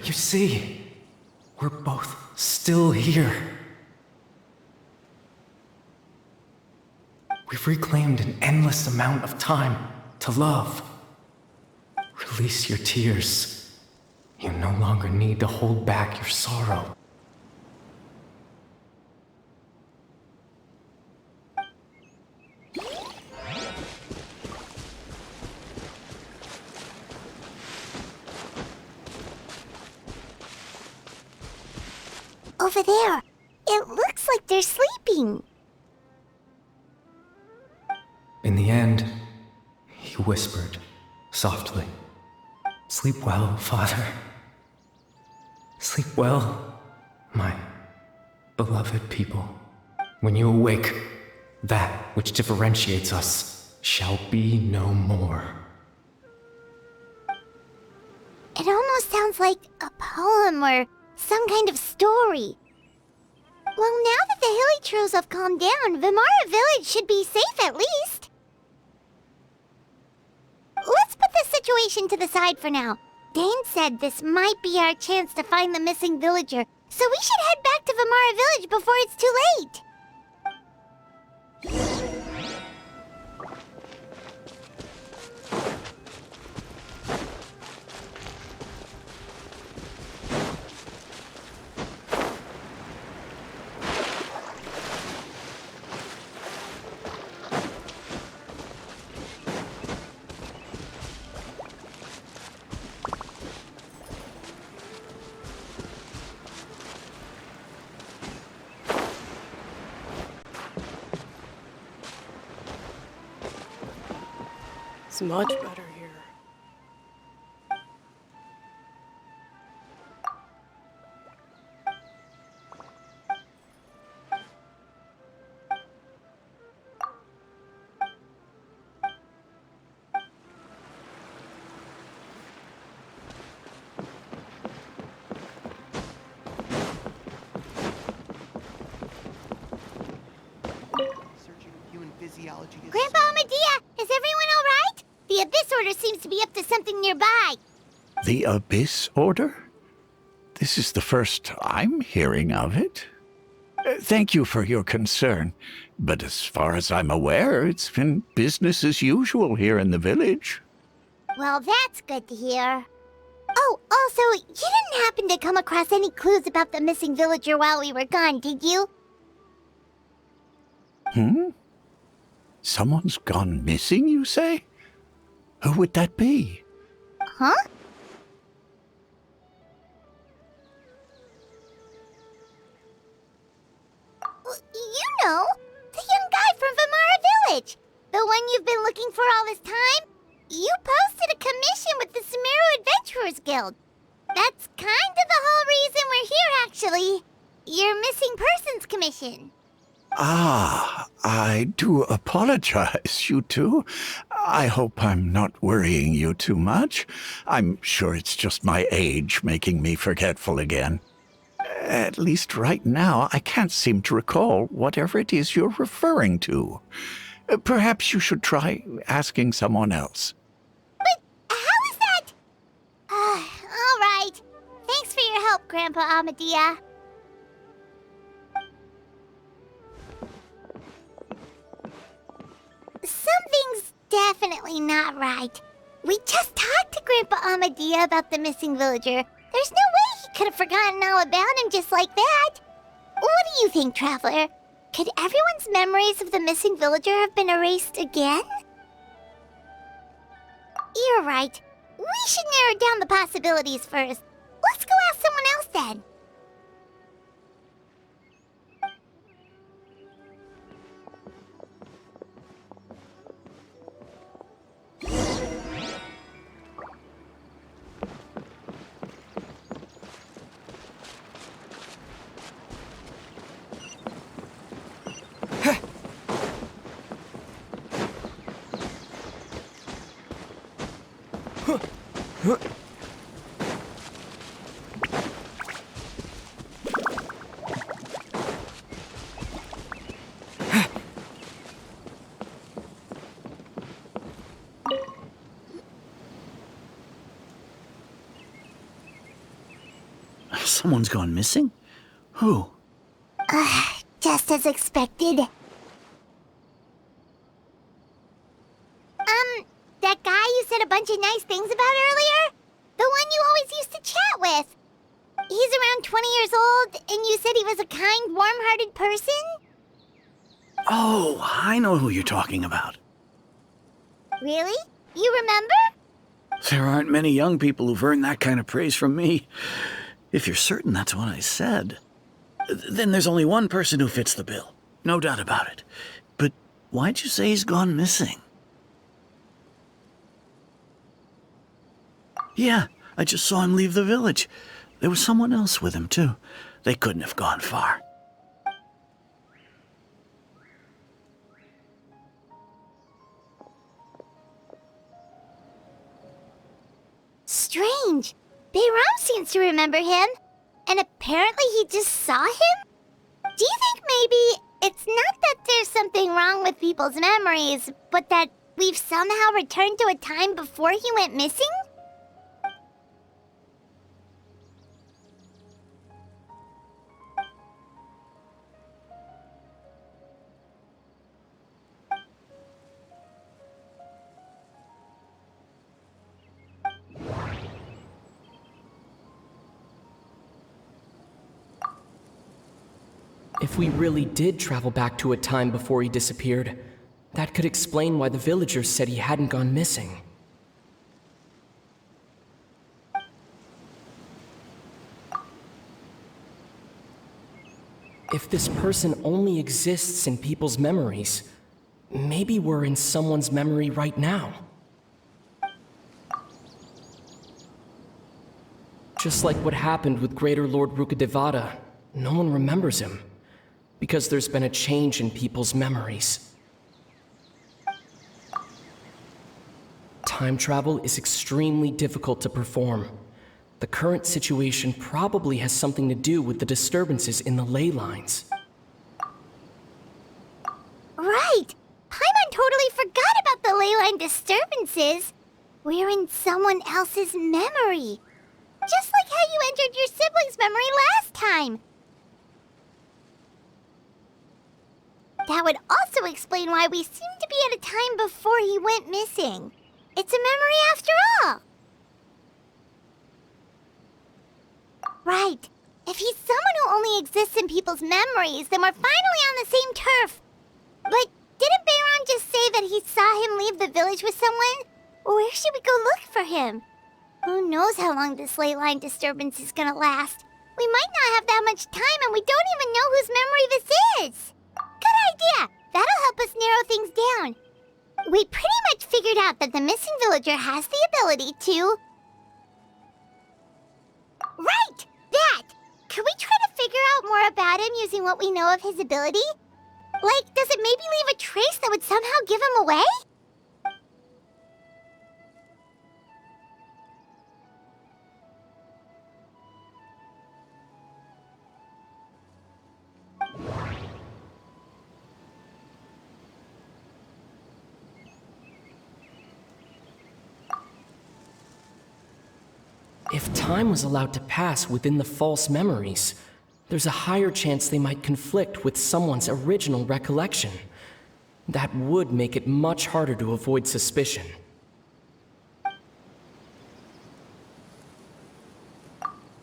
You see, we're both still here. We've reclaimed an endless amount of time to love. Release your tears. You no longer need to hold back your sorrow. Over there. It looks like they're sleeping. In the end, he whispered, softly, "Sleep well, Father. Sleep well, my beloved people. When you awake, that which differentiates us shall be no more." It almost sounds like a poem or some kind of story. Well, now that the hilichurls have calmed down, Vimara Village should be safe at least. Let's put this situation to the side for now. Dane said this might be our chance to find the missing villager, so we should head back to Vimara Village before it's too late. It's much better here. Researching human physiology is Grandpa Medea, is everyone all right? The Abyss Order seems to be up to something nearby. The Abyss Order? This is the first I'm hearing of it. Thank you for your concern, but as far as I'm aware, it's been business as usual here in the village. Well, that's good to hear. Oh, also, you didn't happen to come across any clues about the missing villager while we were gone, did you? Someone's gone missing, you say? Who would that be? Huh? You know, the young guy from Vimara Village. The one you've been looking for all this time. You posted a commission with the Sumeru Adventurers Guild. That's kind of the whole reason we're here, actually. Your missing persons commission. Ah, I do apologize, you two. I hope I'm not worrying you too much. I'm sure it's just my age making me forgetful again. At least right now, I can't seem to recall whatever it is you're referring to. Perhaps you should try asking someone else. But how is that? All right. Thanks for your help, Grandpa Amadea. definitely not right. We just talked to Grandpa Amadea about the missing villager. There's no way he could have forgotten all about him just like that. What do you think, Traveler? Could everyone's memories of the missing villager have been erased again? You're right. We should narrow down the possibilities first. Let's go ask someone else then. Someone's gone missing? Who? Just as expected. That guy you said a bunch of nice things about earlier? The one you always used to chat with. He's around 20 years old, and you said he was a kind, warm-hearted person? Oh, I know who you're talking about. Really? You remember? There aren't many young people who've earned that kind of praise from me. If you're certain that's what I said, then there's only one person who fits the bill. No doubt about it. But why'd you say he's gone missing? Yeah, I just saw him leave the village. There was someone else with him, too. They couldn't have gone far. Strange. Bayram seems to remember him. And apparently he just saw him? Do you think maybe it's not that there's something wrong with people's memories, but that we've somehow returned to a time before he went missing? If we really did travel back to a time before he disappeared, that could explain why the villagers said he hadn't gone missing. If this person only exists in people's memories, maybe we're in someone's memory right now. Just like what happened with Greater Lord Rukadevada, no one remembers him, because there's been a change in people's memories. Time travel is extremely difficult to perform. The current situation probably has something to do with the disturbances in the ley lines. Right! Paimon totally forgot about the ley line disturbances. We're in someone else's memory. Just like how you entered your sibling's memory last time. That would also explain why we seem to be at a time before he went missing. It's a memory after all. Right. If he's someone who only exists in people's memories, then we're finally on the same turf. But didn't Bayron just say that he saw him leave the village with someone? Where should we go look for him? Who knows how long this ley line disturbance is gonna last? We might not have that much time, and we don't even know whose memory this is. Good idea! That'll help us narrow things down. We pretty much figured out that the missing villager has the ability to... Right! That! Could we try to figure out more about him using what we know of his ability? Like, does it maybe leave a trace that would somehow give him away? If time was allowed to pass within the false memories, there's a higher chance they might conflict with someone's original recollection. That would make it much harder to avoid suspicion.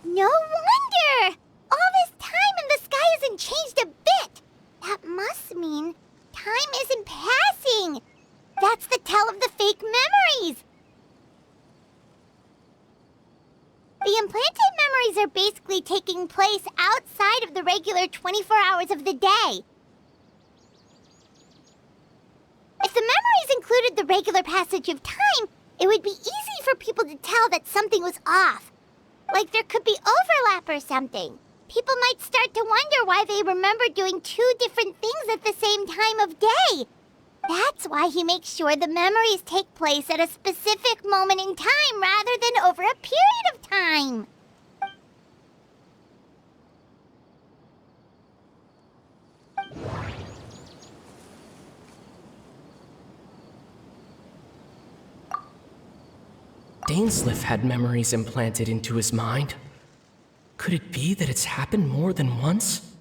No wonder! All this time and the sky hasn't changed a bit! That must mean time isn't passing! That's the tell of the fake memories! The implanted memories are basically taking place outside of the regular 24 hours of the day. If the memories included the regular passage of time, it would be easy for people to tell that something was off. Like there could be overlap or something. People might start to wonder why they remember doing two different things at the same time of day. That's why he makes sure the memories take place at a specific moment in time rather than over a period of time. Dainsleif had memories implanted into his mind. Could it be that it's happened more than once?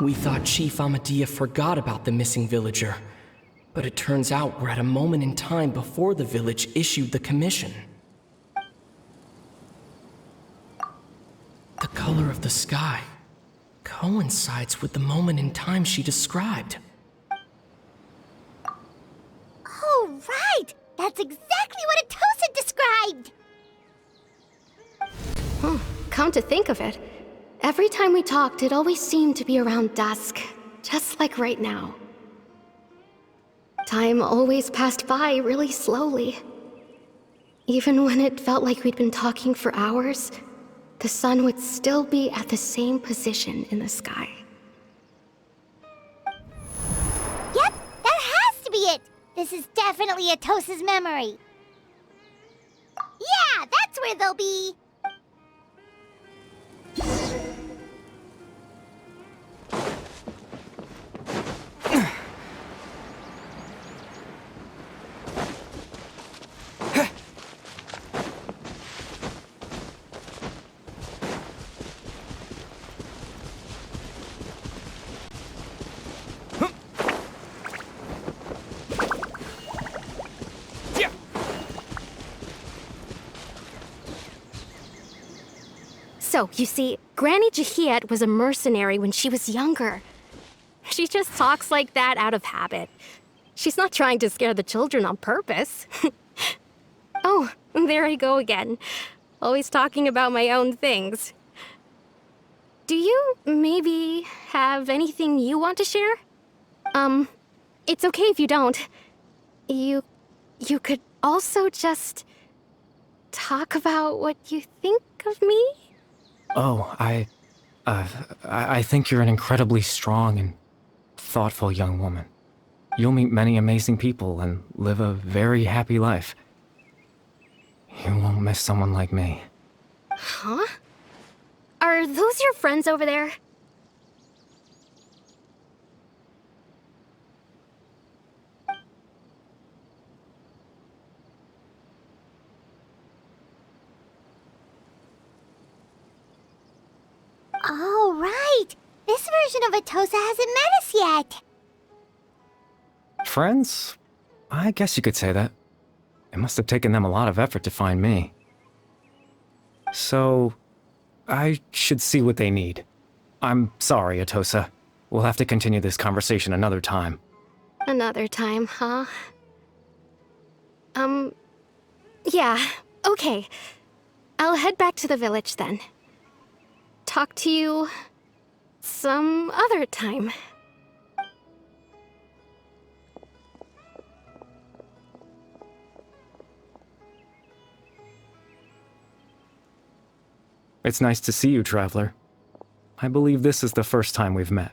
We thought Chief Amadea forgot about the missing villager, but it turns out we're at a moment in time before the village issued the commission. The color of the sky coincides with the moment in time she described. Oh, right! That's exactly what Atosa described! Come to think of it, every time we talked, it always seemed to be around dusk, just like right now. Time always passed by really slowly. Even when it felt like we'd been talking for hours, the sun would still be at the same position in the sky. Yep, that has to be it! This is definitely Atosa's memory. Yeah, that's where they'll be! So, you see, Granny Jahiet was a mercenary when she was younger. She just talks like that out of habit. She's not trying to scare the children on purpose. Oh, there I go again. Always talking about my own things. Do you maybe have anything you want to share? It's okay if you don't. You could also just talk about what you think of me? Oh, I think you're an incredibly strong and thoughtful young woman. You'll meet many amazing people and live a very happy life. You won't miss someone like me. Huh? Are those your friends over there? Oh, right! This version of Atosa hasn't met us yet! Friends? I guess you could say that. It must have taken them a lot of effort to find me. So, I should see what they need. I'm sorry, Atosa. We'll have to continue this conversation another time. Another time, huh? Yeah, okay. I'll head back to the village then. Talk to you some other time. It's nice to see you, Traveler. I believe this is the first time we've met.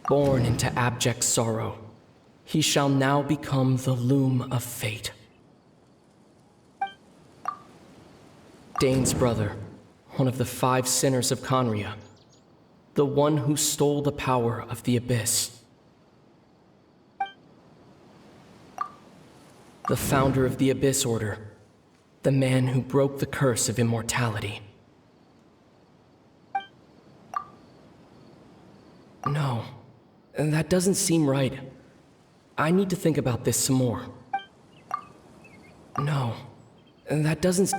Born into abject sorrow, he shall now become the loom of fate. Dane's brother, one of the 5 sinners of Conria, the one who stole the power of the Abyss. The founder of the Abyss Order, the man who broke the curse of immortality. No, that doesn't seem right. I need to think about this some more. No, that doesn't...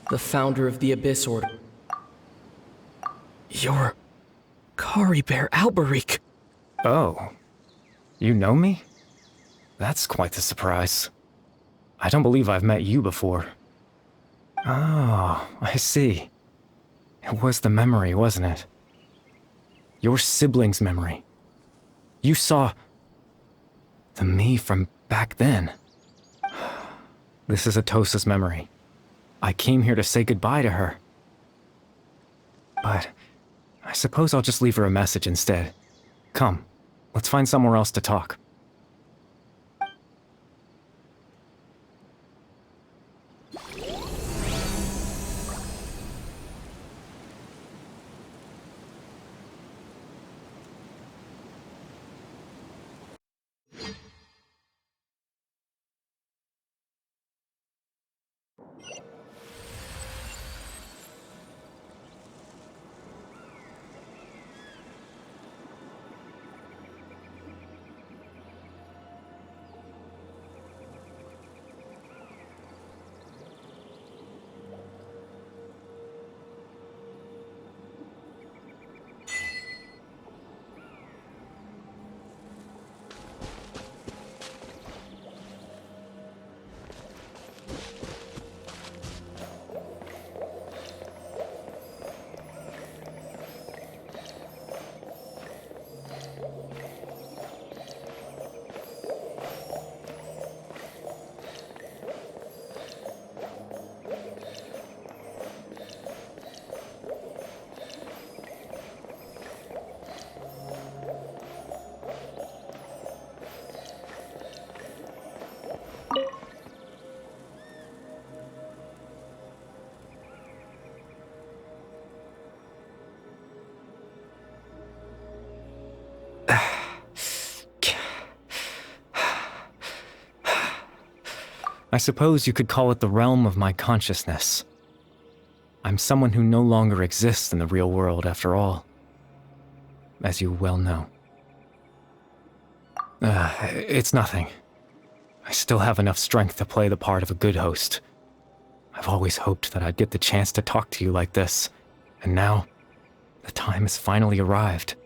The founder of the Abyss Order. You're... Kari Bear Alberic. Oh. You know me? That's quite the surprise. I don't believe I've met you before. Oh, I see. It was the memory, wasn't it? Your sibling's memory. You saw... the me from back then. This is Atosa's memory. I came here to say goodbye to her. But I suppose I'll just leave her a message instead. Come, let's find somewhere else to talk. I suppose you could call it the realm of my consciousness. I'm someone who no longer exists in the real world after all, as you well know. It's nothing. I still have enough strength to play the part of a good host. I've always hoped that I'd get the chance to talk to you like this, and now, the time has finally arrived.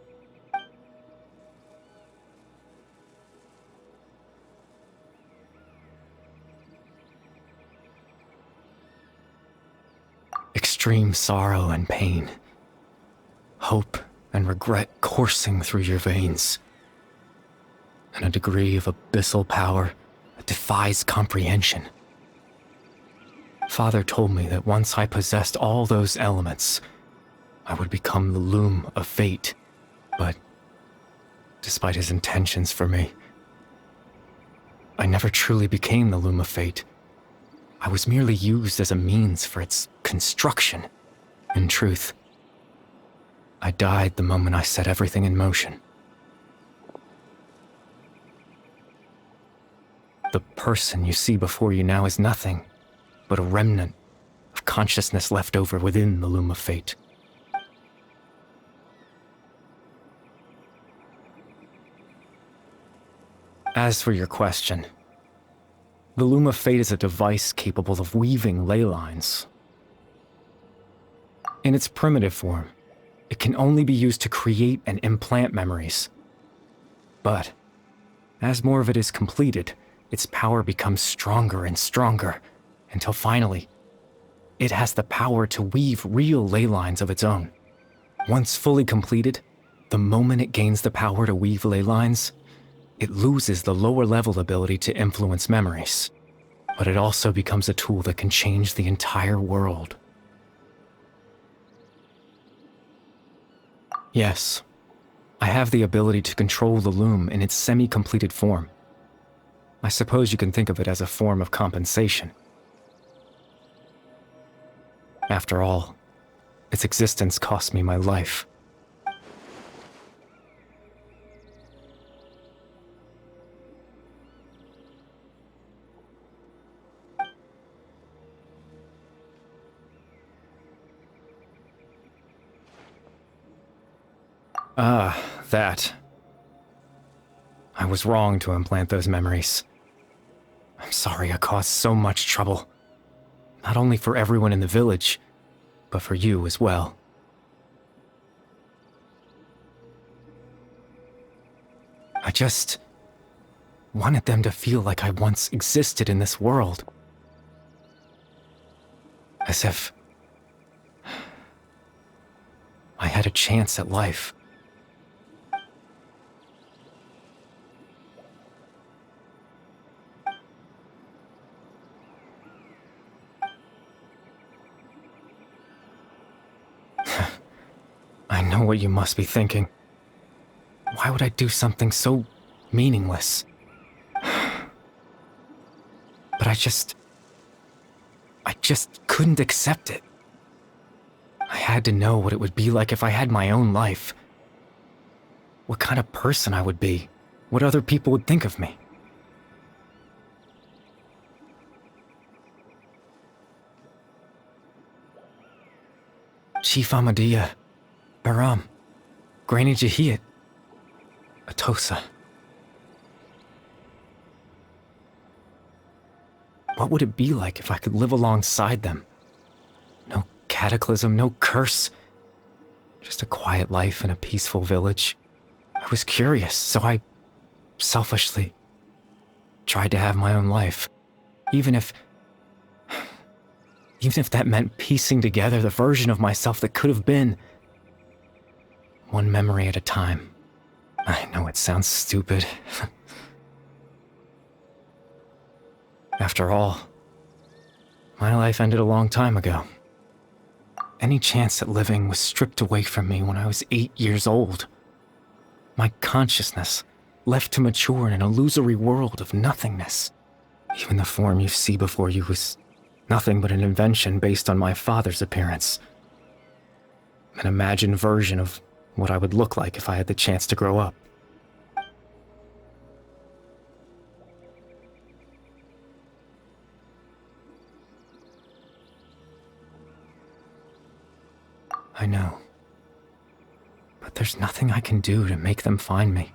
Extreme sorrow and pain, hope and regret coursing through your veins, and a degree of abyssal power that defies comprehension. Father told me that once I possessed all those elements, I would become the loom of fate, but despite his intentions for me, I never truly became the loom of fate. I was merely used as a means for its construction. In truth, I died the moment I set everything in motion. The person you see before you now is nothing but a remnant of consciousness left over within the loom of fate. As for your question, the Loom of Fate is a device capable of weaving ley lines. In its primitive form, it can only be used to create and implant memories. But, as more of it is completed, its power becomes stronger and stronger, until finally, it has the power to weave real ley lines of its own. Once fully completed, the moment it gains the power to weave ley lines, it loses the lower-level ability to influence memories, but it also becomes a tool that can change the entire world. Yes, I have the ability to control the loom in its semi-completed form. I suppose you can think of it as a form of compensation. After all, its existence cost me my life. Ah, that. I was wrong to implant those memories. I'm sorry I caused so much trouble. Not only for everyone in the village, but for you as well. I just wanted them to feel like I once existed in this world. As if I had a chance at life. I know what you must be thinking. Why would I do something so meaningless? But I just couldn't accept it. I had to know what it would be like if I had my own life. What kind of person I would be. What other people would think of me. Chief Ahmadiyya, Baram, Granny Jahiyat, Atosa. What would it be like if I could live alongside them? No cataclysm, no curse. Just a quiet life in a peaceful village. I was curious, so I selfishly tried to have my own life. Even if that meant piecing together the version of myself that could have been. One memory at a time. I know it sounds stupid. After all, my life ended a long time ago. Any chance at living was stripped away from me when I was 8 years old. My consciousness left to mature in an illusory world of nothingness. Even the form you see before you was nothing but an invention based on my father's appearance. An imagined version of what I would look like if I had the chance to grow up. I know. But there's nothing I can do to make them find me.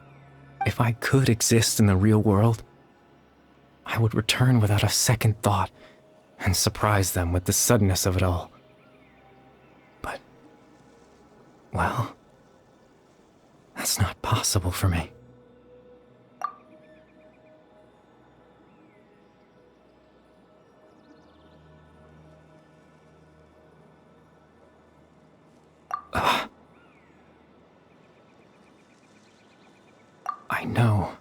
If I could exist in the real world, I would return without a second thought and surprise them with the suddenness of it all. But, well, that's not possible for me. I know.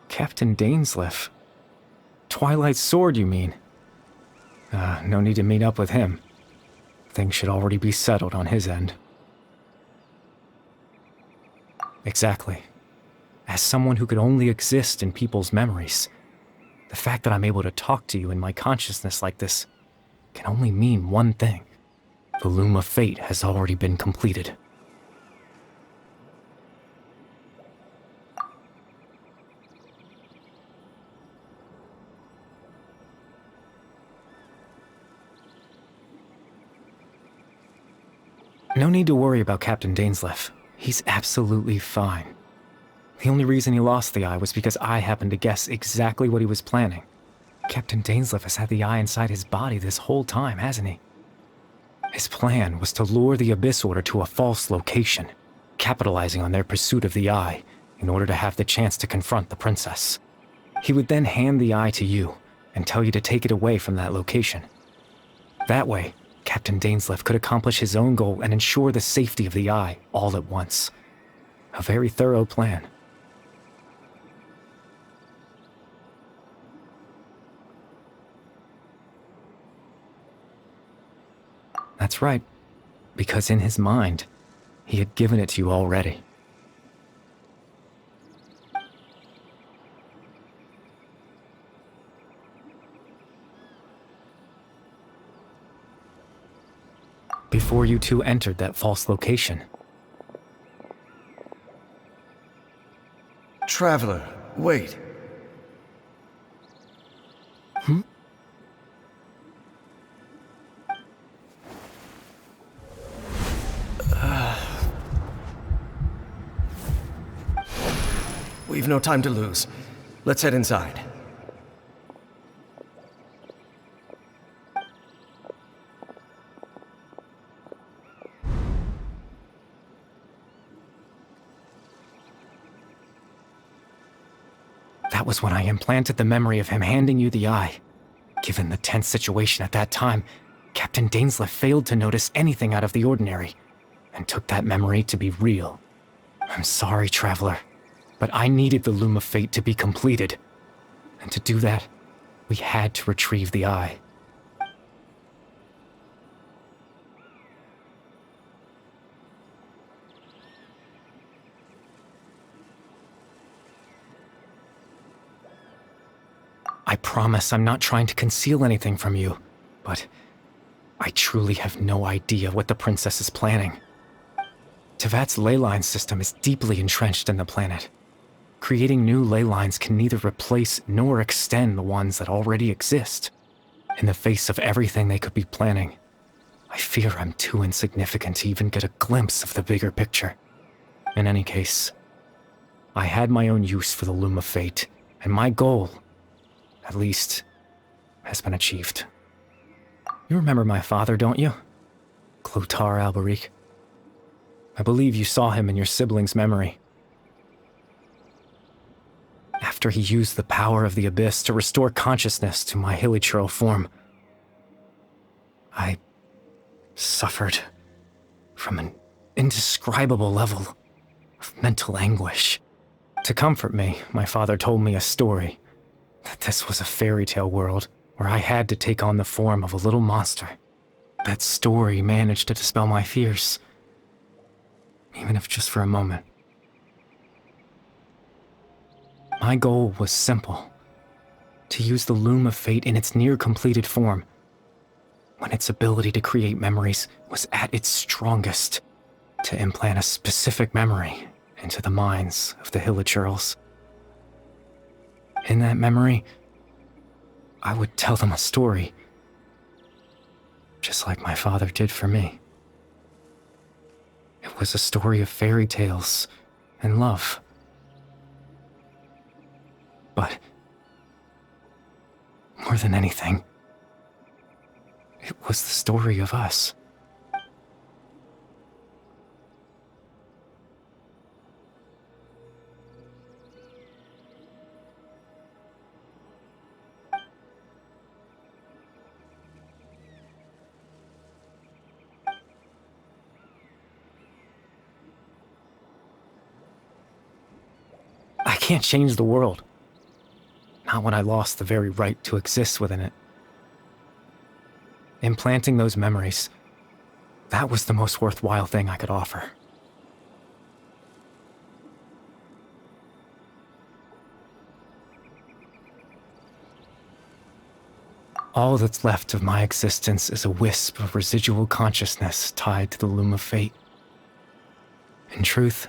Captain Dainsleif. Twilight Sword, you mean? No need to meet up with him. Things should already be settled on his end. Exactly. As someone who could only exist in people's memories, the fact that I'm able to talk to you in my consciousness like this can only mean one thing. The loom of fate has already been completed. No need to worry about Captain Dainsleif. He's absolutely fine. The only reason he lost the eye was because I happened to guess exactly what he was planning. Captain Dainsleif has had the eye inside his body this whole time, hasn't he? His plan was to lure the Abyss Order to a false location, capitalizing on their pursuit of the eye in order to have the chance to confront the princess. He would then hand the eye to you and tell you to take it away from that location. That way, Captain Dainsleif could accomplish his own goal and ensure the safety of the eye all at once. A very thorough plan. That's right. because in his mind, he had given it to you already. Before you two entered that false location. Traveler, wait. We've no time to lose. Let's head inside. That was when I implanted the memory of him handing you the eye. Given the tense situation at that time, Captain Dainsleif failed to notice anything out of the ordinary, and took that memory to be real. I'm sorry, Traveler, but I needed the Loom of Fate to be completed. And to do that, we had to retrieve the eye. I promise I'm not trying to conceal anything from you, but I truly have no idea what the princess is planning. Tevat's ley line system is deeply entrenched in the planet. Creating new ley lines can neither replace nor extend the ones that already exist. In the face of everything they could be planning, I fear I'm too insignificant to even get a glimpse of the bigger picture. In any case, I had my own use for the Loom of Fate, and my goal, at least, has been achieved. You remember my father, don't you? Clotar Alberic. I believe you saw him in your sibling's memory. After he used the power of the Abyss to restore consciousness to my hilichurl form, I suffered from an indescribable level of mental anguish. To comfort me, my father told me a story, that this was a fairy tale world where I had to take on the form of a little monster. That story managed to dispel my fears, even if just for a moment. My goal was simple: to use the Loom of Fate in its near-completed form, when its ability to create memories was at its strongest, to implant a specific memory into the minds of the hilichurls. In that memory, I would tell them a story, just like my father did for me. It was a story of fairy tales and love. But more than anything, it was the story of us. I can't change the world. Not when I lost the very right to exist within it. Implanting those memories, that was the most worthwhile thing I could offer. All that's left of my existence is a wisp of residual consciousness tied to the Loom of Fate. In truth,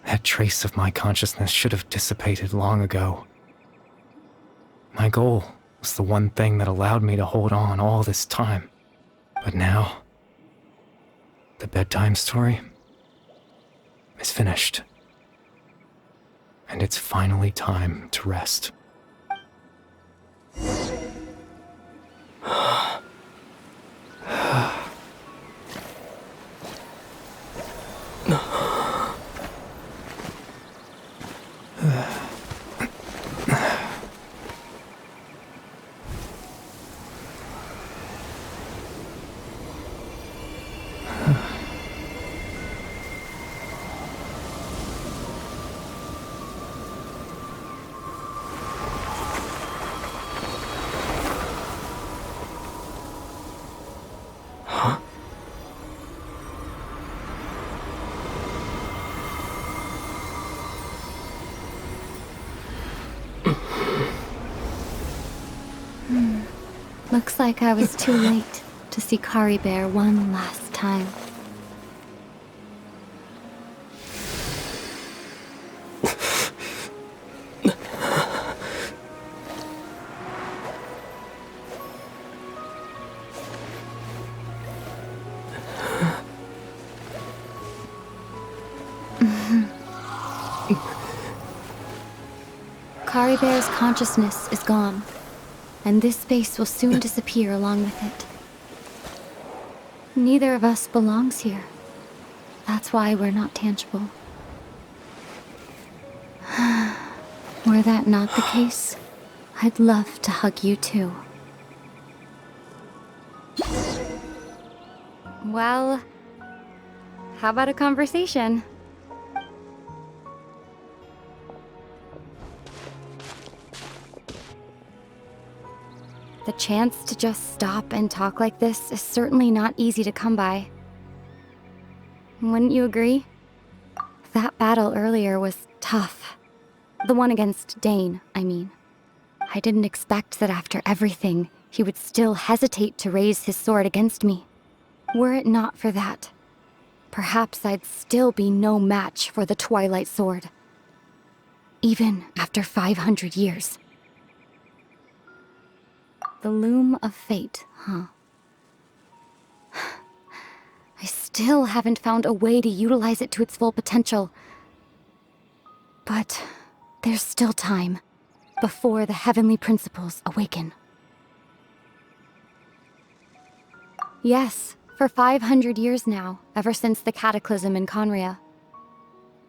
that trace of my consciousness should have dissipated long ago. My goal was the one thing that allowed me to hold on all this time. But now, the bedtime story is finished. And it's finally time to rest. Looks like I was too late to see Kari Bear one last time. Kari Bear's consciousness is gone, and this space will soon disappear along with it. Neither of us belongs here. That's why we're not tangible. Were that not the case, I'd love to hug you too. Well, how about a conversation? The chance to just stop and talk like this is certainly not easy to come by. Wouldn't you agree? That battle earlier was tough. The one against Dane, I mean. I didn't expect that after everything, he would still hesitate to raise his sword against me. Were it not for that, perhaps I'd still be no match for the Twilight Sword. Even after 500 years. The loom of fate, huh? I still haven't found a way to utilize it to its full potential. But there's still time before the heavenly principles awaken. Yes, for 500 years now, ever since the cataclysm in Conria,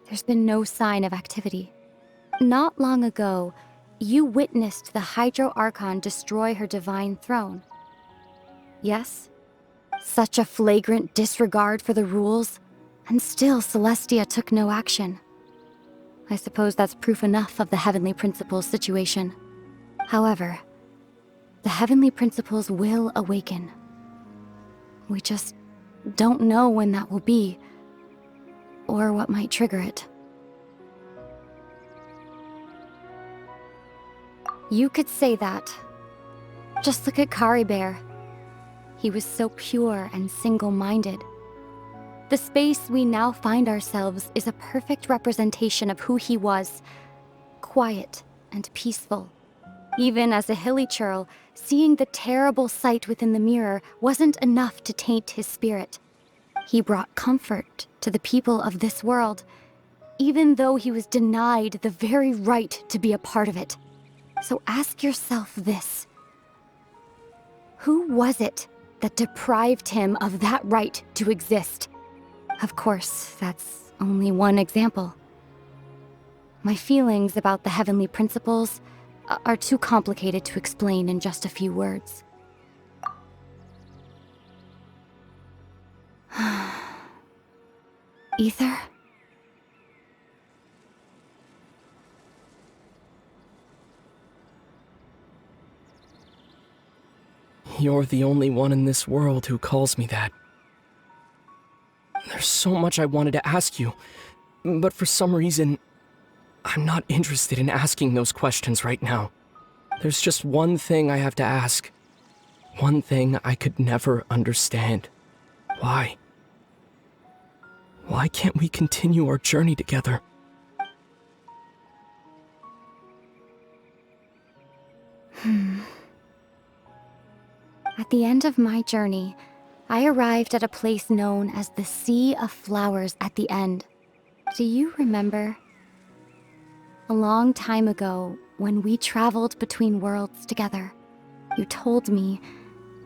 there's been no sign of activity. Not long ago, you witnessed the Hydro Archon destroy her divine throne. Yes? Such a flagrant disregard for the rules, and still Celestia took no action. I suppose that's proof enough of the Heavenly Principles situation. However, the Heavenly Principles will awaken. We just don't know when that will be, or what might trigger it. You could say that. Just look at Kari Bear. He was so pure and single-minded. The space we now find ourselves is a perfect representation of who he was. Quiet and peaceful. Even as a hilly churl, seeing the terrible sight within the mirror wasn't enough to taint his spirit. He brought comfort to the people of this world, even though he was denied the very right to be a part of it. So ask yourself this. Who was it that deprived him of that right to exist? Of course, that's only one example. My feelings about the heavenly principles are too complicated to explain in just a few words. Ether? You're the only one in this world who calls me that. There's so much I wanted to ask you, but for some reason, I'm not interested in asking those questions right now. There's just one thing I have to ask. One thing I could never understand. Why? Why can't we continue our journey together? At the end of my journey, I arrived at a place known as the Sea of Flowers at the end. Do you remember? A long time ago, when we traveled between worlds together, you told me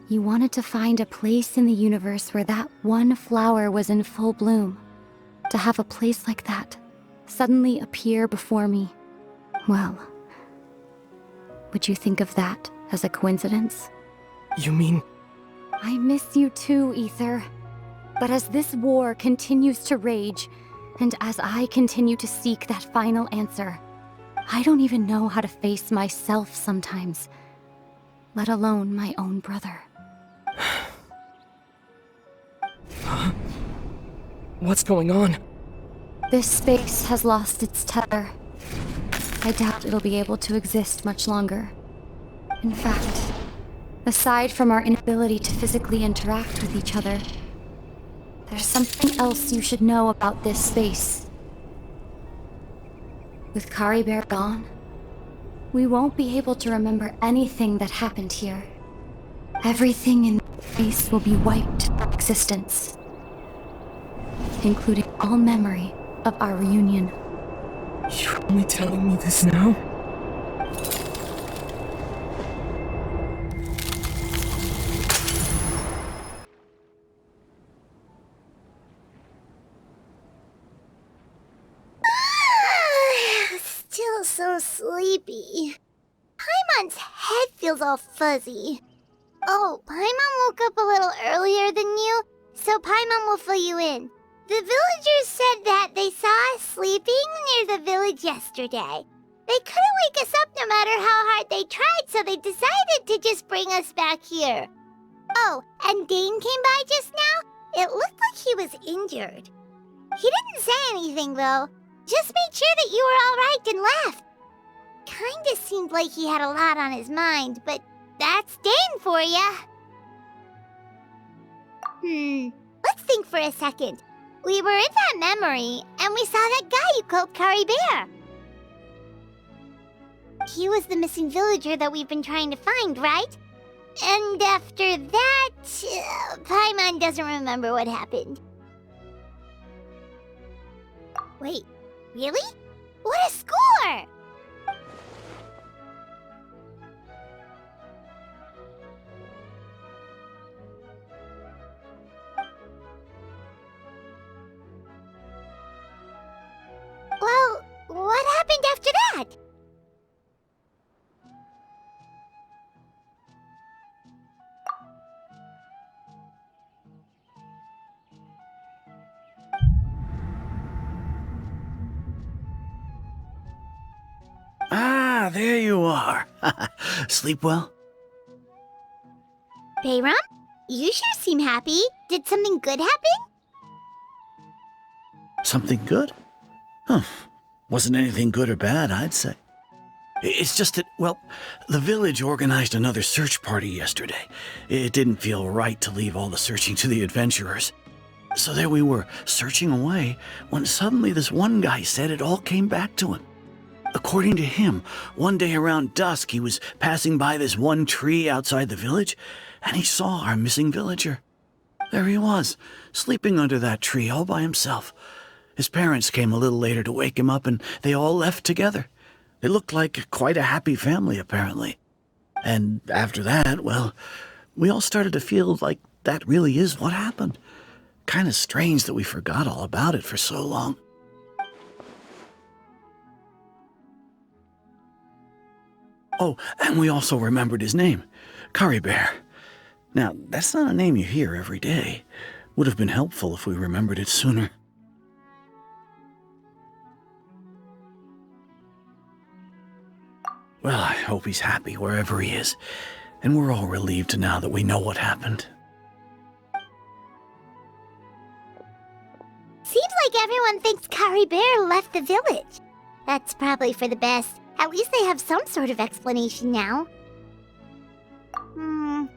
you wanted to find a place in the universe where that one flower was in full bloom. To have a place like that suddenly appear before me. Well, would you think of that as a coincidence? You mean... I miss you too, Ether. But as this war continues to rage, and as I continue to seek that final answer, I don't even know how to face myself sometimes, let alone my own brother. Huh? What's going on? This space has lost its tether. I doubt it'll be able to exist much longer. In fact, Aside from our inability to physically interact with each other, there's something else you should know about this space. With Kari Bear gone, we won't be able to remember anything that happened here. Everything in this space will be wiped from existence, including all memory of our reunion. You're only telling me this now? Still so sleepy. Paimon's head feels all fuzzy. Oh, Paimon woke up a little earlier than you, so Paimon will fill you in. The villagers said that they saw us sleeping near the village yesterday. They couldn't wake us up no matter how hard they tried, so they decided to just bring us back here. Oh, and Dane came by just now. It looked like he was injured. He didn't say anything, though. Just made sure that you were all right and left. Kinda seemed like he had a lot on his mind, but that's Dane for ya. Let's think for a second. We were in that memory, and we saw that guy you called Kari Bear. He was the missing villager that we've been trying to find, right? And after that, Paimon doesn't remember what happened. Wait, really? What a score! Well, what happened after that? Ah, there you are. Sleep well? Bayram, you sure seem happy. Did something good happen? Something good? Huh. Wasn't anything good or bad, I'd say. It's just that, well, the village organized another search party yesterday. It didn't feel right to leave all the searching to the adventurers. So there we were, searching away, when suddenly this one guy said it all came back to him. According to him, one day around dusk he was passing by this one tree outside the village, and he saw our missing villager. There he was, sleeping under that tree all by himself. His parents came a little later to wake him up, and they all left together. They looked like quite a happy family, apparently. And after that, well, we all started to feel like that really is what happened. Kind of strange that we forgot all about it for so long. Oh, and we also remembered his name, Kari Bear. Now, that's not a name you hear every day. Would have been helpful if we remembered it sooner. Well, I hope he's happy wherever he is, and we're all relieved now that we know what happened. Seems like everyone thinks Kari Bear left the village. That's probably for the best. At least they have some sort of explanation now. Paimon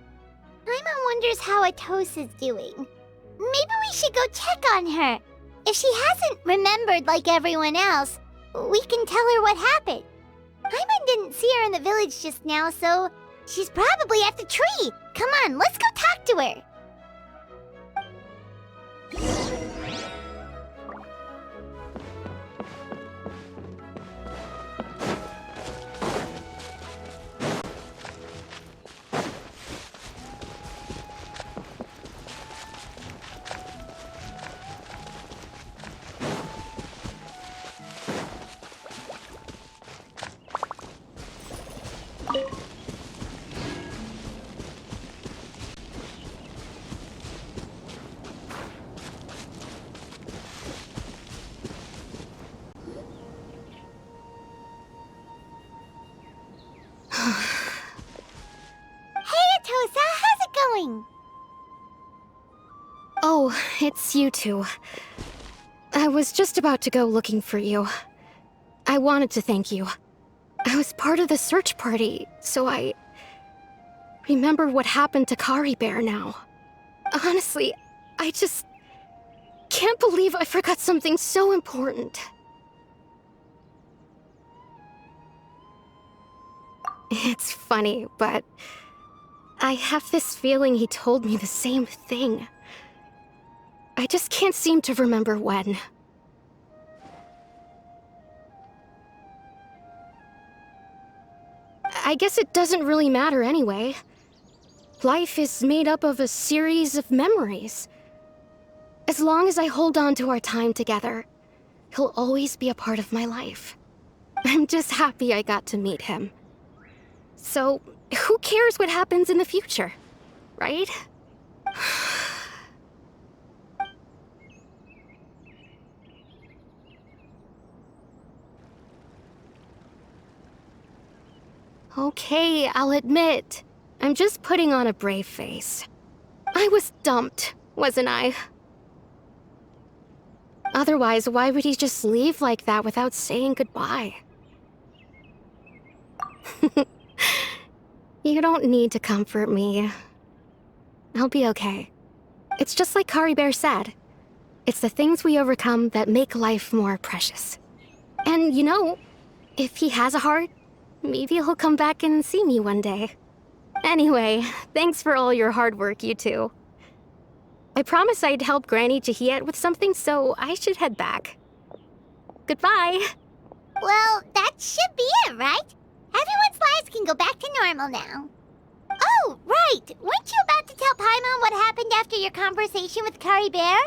wonders how Atosa's doing. Maybe we should go check on her. If she hasn't remembered like everyone else, we can tell her what happened. Paimon didn't see her in the village just now, so she's probably at the tree. Come on, let's go talk to her. Oh, it's you two. I was just about to go looking for you. I wanted to thank you. I was part of the search party, so remember what happened to Kari Bear now. Honestly, I just can't believe I forgot something so important. It's funny, but I have this feeling he told me the same thing. I just can't seem to remember when. I guess it doesn't really matter anyway. Life is made up of a series of memories. As long as I hold on to our time together, he'll always be a part of my life. I'm just happy I got to meet him. So, who cares what happens in the future, right? Okay, I'll admit, I'm just putting on a brave face. I was dumped, wasn't I? Otherwise, why would he just leave like that without saying goodbye? You don't need to comfort me. I'll be okay. It's just like Kari Bear said. It's the things we overcome that make life more precious. And you know, if he has a heart, maybe he'll come back and see me one day. Anyway, thanks for all your hard work, you two. I promised I'd help Granny Jahiet with something, so I should head back. Goodbye. Well, that should be it, right? Everyone's lives can go back to normal now. Oh, right! Weren't you about to tell Paimon what happened after your conversation with Kari Bear?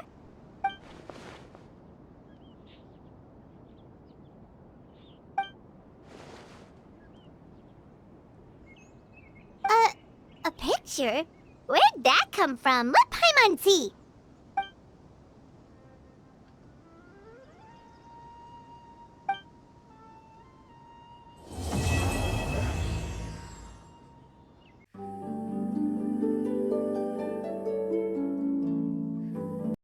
A picture? Where'd that come from? Let Paimon see.